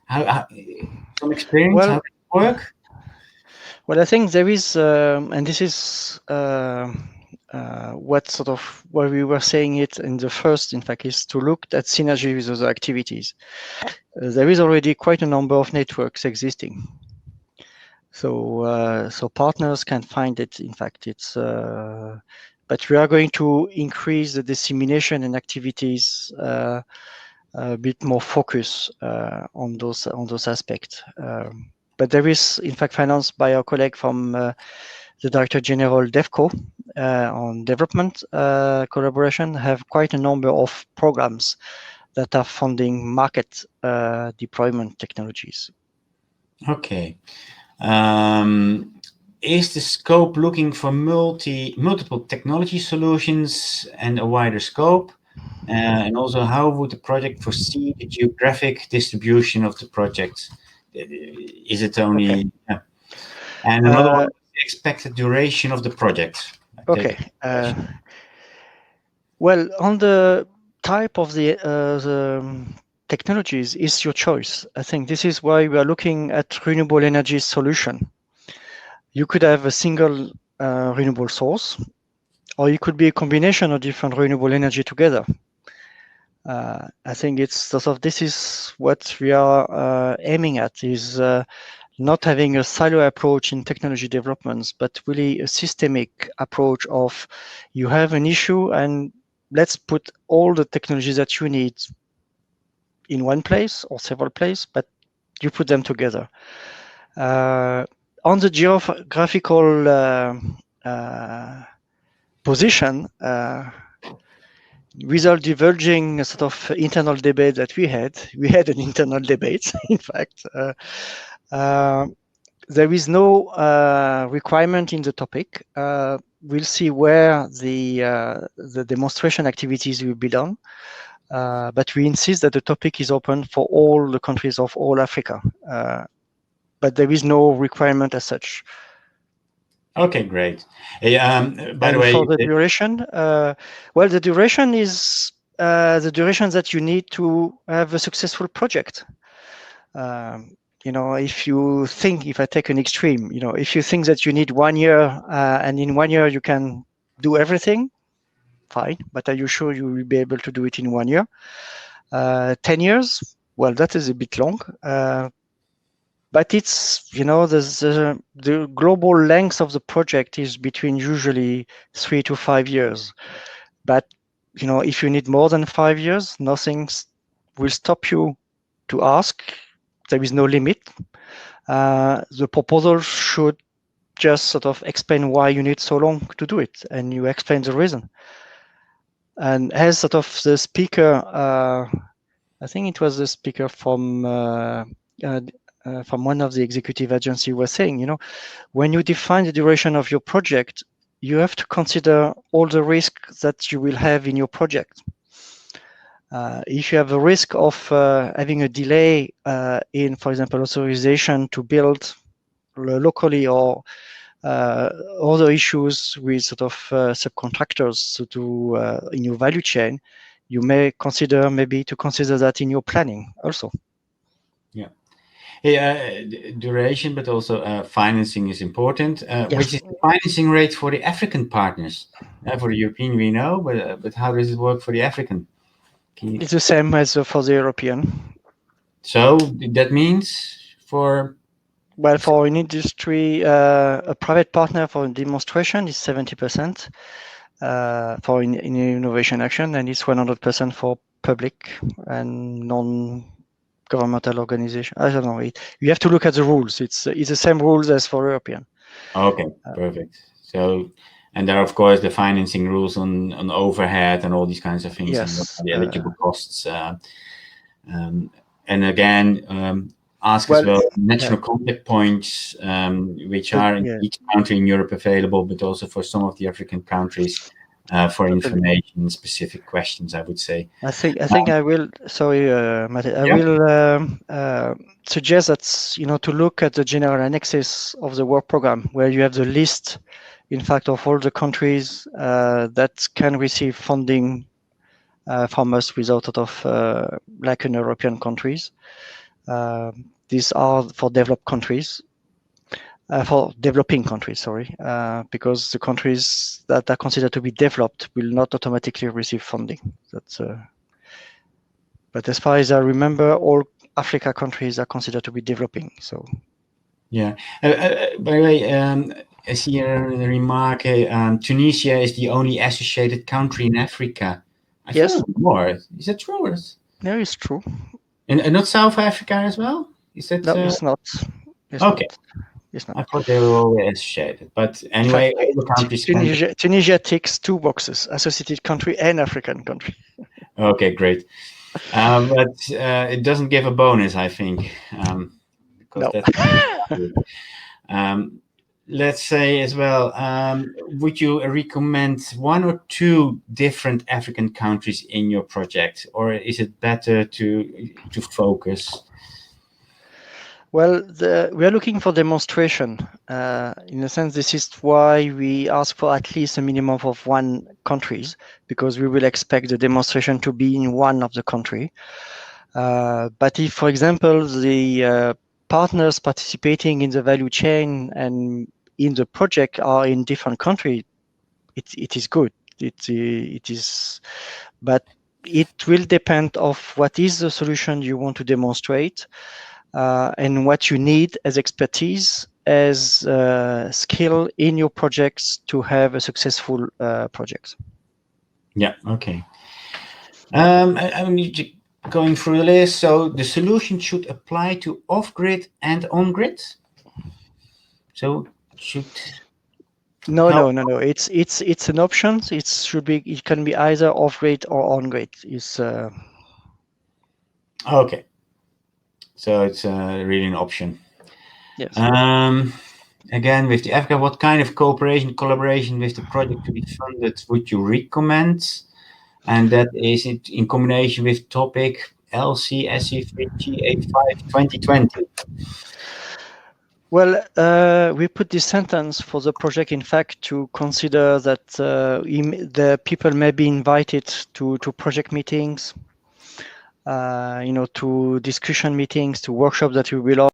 How some experience? How does it work? Well, I think there is, and this is what we were saying it in the first, in fact, is to look at synergy with other activities. There is already quite a number of networks existing. So partners can find it. In fact, it's, but we are going to increase the dissemination and activities, a bit more focus on those aspects. But there is, in fact, financed by our colleague from the Director General DEFCO on development collaboration, have quite a number of programs that are funding market deployment technologies. Okay. Is the scope looking for multiple technology solutions and a wider scope? And also, how would the project foresee the geographic distribution of the project? Is it only... Okay. Yeah. And another one, the expected duration of the project. Okay. Well, on the type of the technologies is your choice. I think this is why we are looking at renewable energy solution. You could have a single renewable source, or it could be a combination of different renewable energy together. I think it's sort of, this is what we are aiming at, is not having a silo approach in technology developments, but really a systemic approach of, you have an issue and let's put all the technologies that you need in one place or several places, but you put them together. On the geographical position, without diverging a sort of internal debate that we had an internal debate, in fact. There is no requirement in the topic. We'll see where the demonstration activities will be done. But we insist that the topic is open for all the countries of all Africa. But there is no requirement as such. Okay, great. By the way, for the duration, well, the duration is the duration that you need to have a successful project. If I take an extreme, if you think that you need 1 year and in 1 year you can do everything, fine. But are you sure you will be able to do it in 1 year? 10 years? Well, that is a bit long. But it's, the global length of the project is between usually 3 to 5 years. But, if you need more than 5 years, nothing will stop you to ask. There is no limit. The proposal should just sort of explain why you need so long to do it, and you explain the reason. And as sort of the speaker, I think it was the speaker from one of the executive agency was saying, when you define the duration of your project, you have to consider all the risks that you will have in your project. If you have a risk of having a delay in, for example, authorization to build locally, or other issues with sort of subcontractors to do in your value chain, you may consider that in your planning also. Yeah. Duration, but also financing is important. Yes. Which is the financing rate for the African partners? For the European, we know, but how does it work for the African? It's the same as for the European. So that means for an industry, a private partner for demonstration is 70% for in innovation action, and it's 100% for public and non-governmental organization. I don't know. You have to look at the rules. It's the same rules as for European. Okay, perfect. So, and there are of course the financing rules on overhead and all these kinds of things, yes, and the eligible costs. And again, ask as well national contact points, which are in each country in Europe available, but also for some of the African countries for information, specific questions, I would say. I think I will. Sorry, Mate, I will suggest that to look at the general annexes of the work program, where you have the list, in fact, of all the countries that can receive funding from us without sort of like in European countries. These are for developed countries. For developing countries, sorry, because the countries that are considered to be developed will not automatically receive funding. That's. But as far as I remember, all Africa countries are considered to be developing. So. Yeah. By the way, I see a remark. Tunisia is the only associated country in Africa. I thought more. Is that true? No, it's true. And not South Africa as well? Is that? No, it's not. It's okay. Not. It's not. I thought they were all associated. But anyway, all the countries. Tunisia ticks 2 boxes: associated country and African country. Okay, great. But it doesn't give a bonus, I think. Because that's let's say as well, would you recommend 1 or 2 different African countries in your project, or is it better to focus? Well, we are looking for demonstration. In a sense, this is why we ask for at least a minimum of 1 country, because we will expect the demonstration to be in one of the country. But if, for example, the partners participating in the value chain and in the project are in different countries, it is good. It is, but it will depend of what is the solution you want to demonstrate. And what you need as expertise, as skill in your projects to have a successful project. Yeah, okay. I'm going through the list. So the solution should apply to off-grid and on-grid? So should... No. It's an option. It can be either off-grid or on-grid. Okay. So it's really an option. Yes. Again, with the Africa, what kind of collaboration with the project to be funded would you recommend? And that is it in combination with topic LCSC3G85 2020. Well, we put this sentence for the project, in fact, to consider that the people may be invited to project meetings, to discussion meetings, to workshops that we will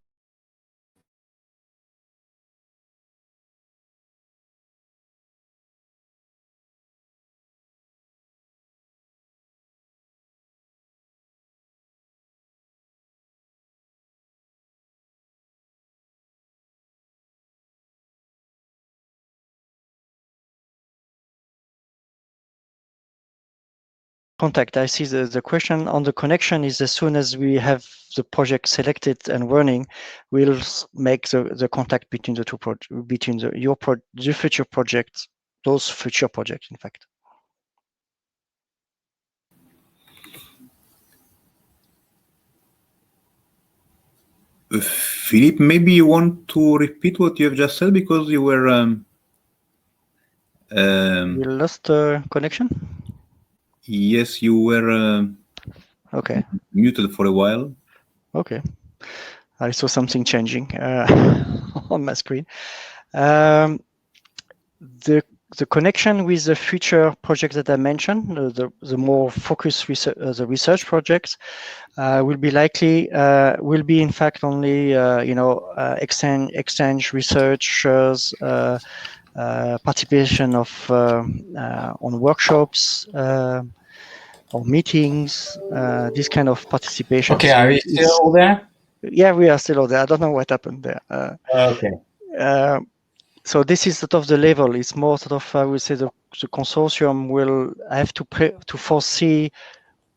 contact. I see the question on the connection is as soon as we have the project selected and running, we'll make the contact between the two between the future projects, those future projects, in fact. Philippe, maybe you want to repeat what you have just said because you were. We lost the connection. Yes, you were. Okay. Muted for a while. Okay. I saw something changing on my screen. The connection with the future projects that I mentioned, the more focused research projects, will be in fact only exchange researchers, participation of on workshops or meetings, this kind of participation. Okay, are we still there? Yeah, we are still there. I don't know what happened there. Okay. So this is sort of the level. It's more sort of, I would say, the consortium will have to foresee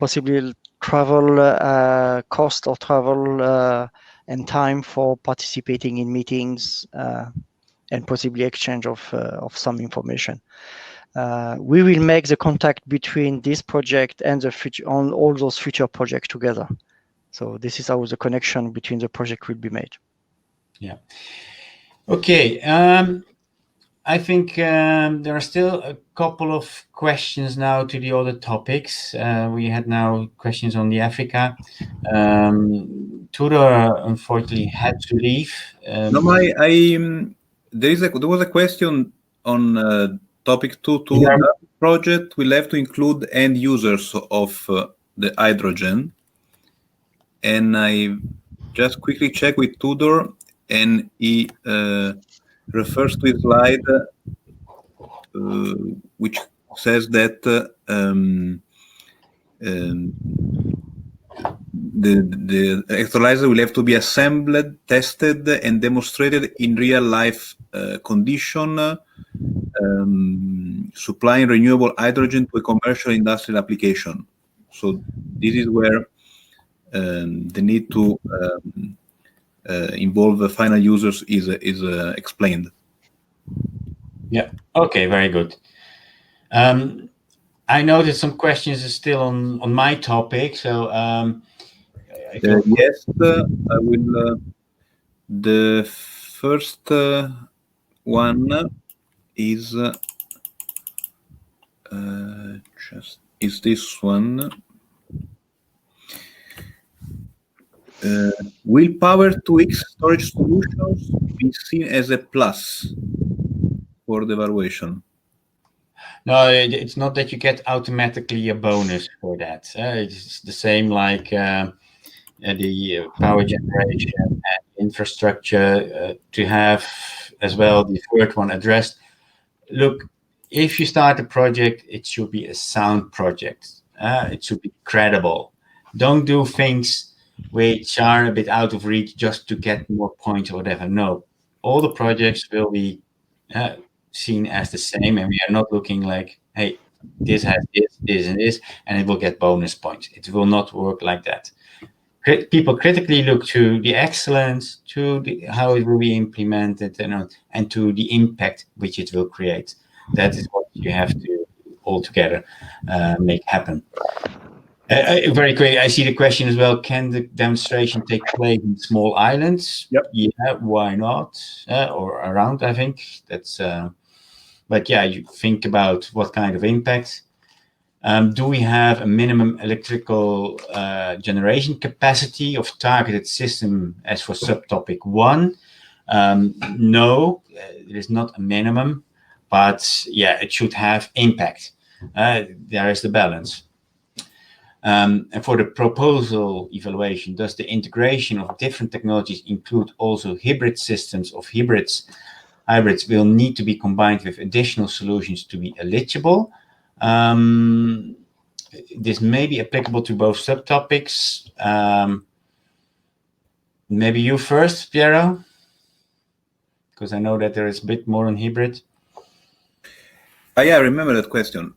possibly travel cost or travel and time for participating in meetings and possibly exchange of some information. We will make the contact between this project and the future on all those future projects together. So this is how the connection between the project will be made. Yeah. Okay. I think there are still a couple of questions now to the other topics. We had now questions on the Africa. Tudor unfortunately had to leave. No, there was a question on topic 2.2. Yeah. That project will have to include end users of the hydrogen. And I just quickly check with Tudor, and he refers to a slide which says that the electrolyzer will have to be assembled, tested, and demonstrated in real life condition, supplying renewable hydrogen to a commercial industrial application. So this is where the need to involve the final users is explained. Yeah. Okay. Very good. I know that some questions are still on my topic, so yes, I will. The first one is this one. Will Power-to-X storage solutions be seen as a plus for the evaluation? No, it's not that you get automatically a bonus for that. It's the same like the power generation and infrastructure to have as well the third one addressed. Look, if you start a project, it should be a sound project. It should be credible. Don't do things which are a bit out of reach just to get more points or whatever. No, all the projects will be seen as the same, and we are not looking like, hey, this has this, and this, and it will get bonus points. It will not work like that. People critically look to the excellence, to how it will be implemented, and to the impact which it will create. That is what you have to all together make happen. Very quick, I see the question as well. Can the demonstration take place in small islands? Yep. Yeah, why not? Or around, I think. That's. But yeah, you think about what kind of impact. Do we have a minimum electrical generation capacity of targeted system as for subtopic 1? No, it is not a minimum, but yeah, it should have impact. There is the balance. And for the proposal evaluation, does the integration of different technologies include also hybrid systems of hybrids? Hybrids will need to be combined with additional solutions to be eligible. This may be applicable to both subtopics. Maybe you first, Piero, because I know that there is a bit more on hybrid. Yeah, I remember that question.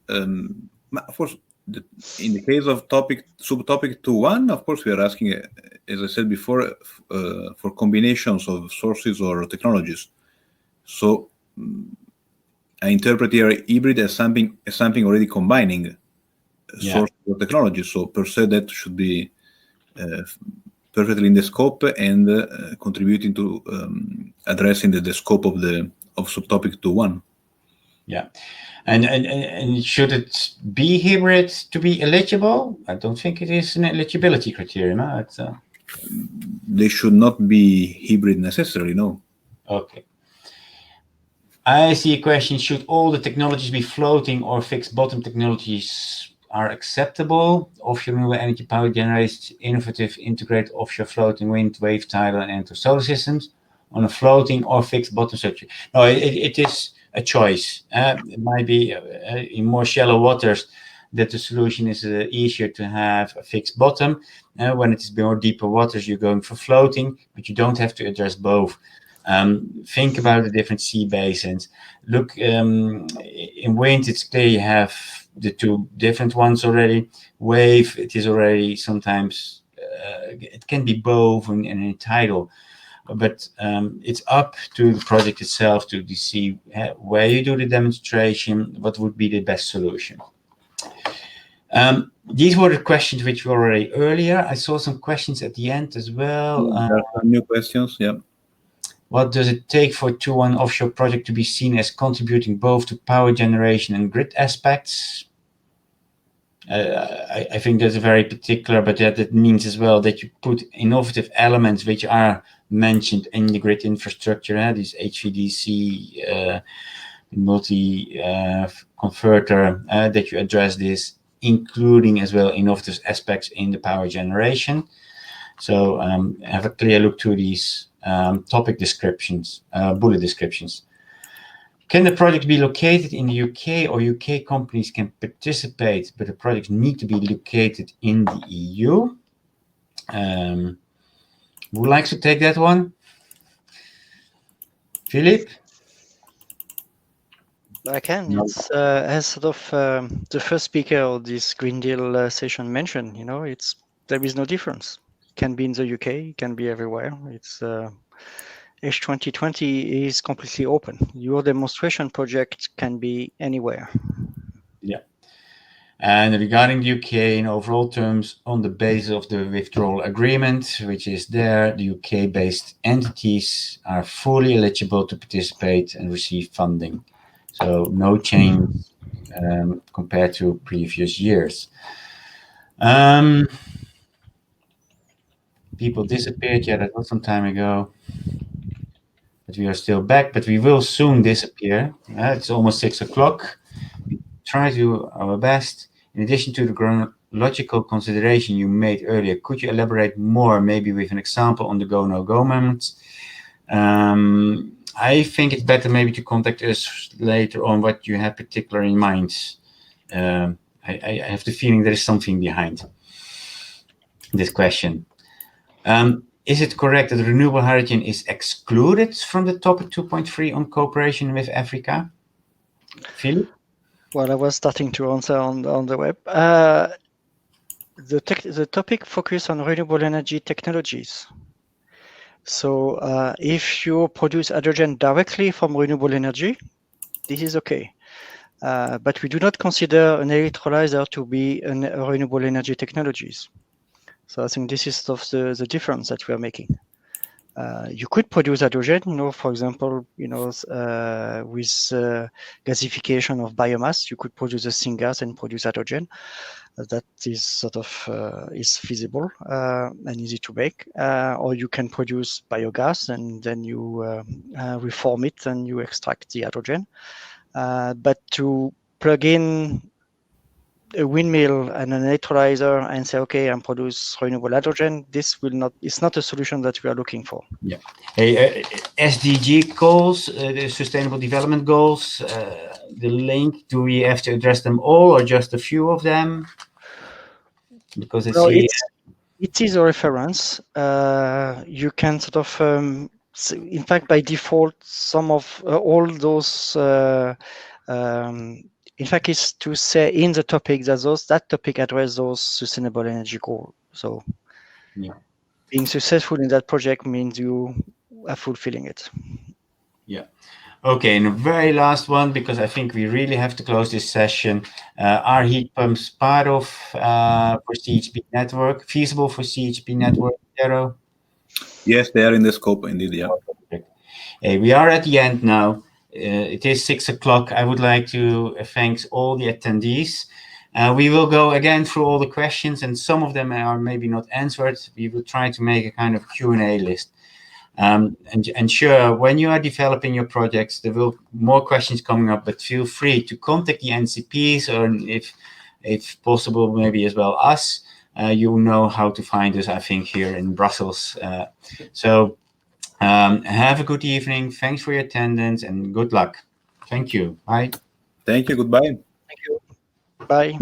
in the case of subtopic 2.1, of course, we are asking, as I said before, for combinations of sources or technologies. So I interpret here hybrid as something already combining sources or technologies. So per se, that should be perfectly in the scope and contributing to addressing the scope of subtopic 2.1. Yeah. And should it be hybrid to be eligible? I don't think it is an eligibility criterion. They should not be hybrid necessarily, no. Okay. I see a question, should all the technologies be floating or fixed bottom technologies are acceptable? Offshore renewable energy power generates innovative integrated offshore floating wind, wave, tidal, and solar systems on a floating or fixed bottom structure. No, it is a choice. It might be in more shallow waters that the solution is easier to have a fixed bottom. When it is more deeper waters, you're going for floating, but you don't have to address both. Think about the different sea basins. Look, in wind, it's clear you have the two different ones already. Wave, it is already sometimes, it can be both and in tidal. But it's up to the project itself to see where you do the demonstration, what would be the best solution. These were the questions which were already earlier. I saw some questions at the end as well. There are some new questions, yeah. What does it take for a 2.1 offshore project to be seen as contributing both to power generation and grid aspects? I think that's very particular, but that means as well that you put innovative elements which are mentioned in the grid infrastructure, these HVDC, multi-converter, that you address this, including as well innovative aspects in the power generation. So have a clear look to these topic descriptions, bullet descriptions. Can the project be located in the UK, or UK companies can participate, but the projects need to be located in the EU? Who would like to take that one? Philip? I can. No. It's as sort of the first speaker of this Green Deal session mentioned. There is no difference. It can be in the UK, it can be everywhere. It's H2020 is completely open. Your demonstration project can be anywhere. Yeah. And regarding the UK, in overall terms, on the basis of the withdrawal agreement, which is there, the UK-based entities are fully eligible to participate and receive funding. So no change compared to previous years. People disappeared. Yeah, that was some time ago. But we are still back, but we will soon disappear. It's almost 6 o'clock. We try to do our best. In addition to the chronological consideration you made earlier, could you elaborate more, maybe with an example on the go, no-go moments? I think it's better maybe to contact us later on what you have particular in mind. I have the feeling there is something behind this question. Is it correct that renewable hydrogen is excluded from the topic 2.3 on cooperation with Africa? Philip? Well, I was starting to answer on the web. The topic focus on renewable energy technologies. So if you produce hydrogen directly from renewable energy, this is okay. But we do not consider an electrolyzer to be a renewable energy technologies. So I think this is sort of the difference that we are making. You could produce hydrogen, for example, with gasification of biomass, you could produce a syngas and produce hydrogen. That is sort of is feasible and easy to make. Or you can produce biogas and then you reform it and you extract the hydrogen. But to plug in a windmill and an electrolyzer and say, okay, I'm produce renewable hydrogen, it's not a solution that we are looking for. Yeah. Hey, SDG goals, the Sustainable Development Goals, the link, do we have to address them all or just a few of them? Because it is a reference. You can sort of, in fact, by default, some of all those in fact, is to say in the topic that topic address those sustainable energy goals. So being successful in that project means you are fulfilling it. Yeah. Okay, and the very last one, because I think we really have to close this session. Are heat pumps part of for CHP network, feasible for CHP network, Piero? Yes, they are in the scope indeed, yeah. We are at the end now. It is 6 o'clock. I would like to thank all the attendees. We will go again through all the questions, and some of them are maybe not answered. We will try to make a kind of Q&A list. And sure, when you are developing your projects, there will more questions coming up, but feel free to contact the NCPs, or if possible, maybe as well us. You know how to find us, I think, here in Brussels. So have a good evening. Thanks for your attendance and good luck. Thank you. Bye. Thank you. Goodbye. Thank you. Bye.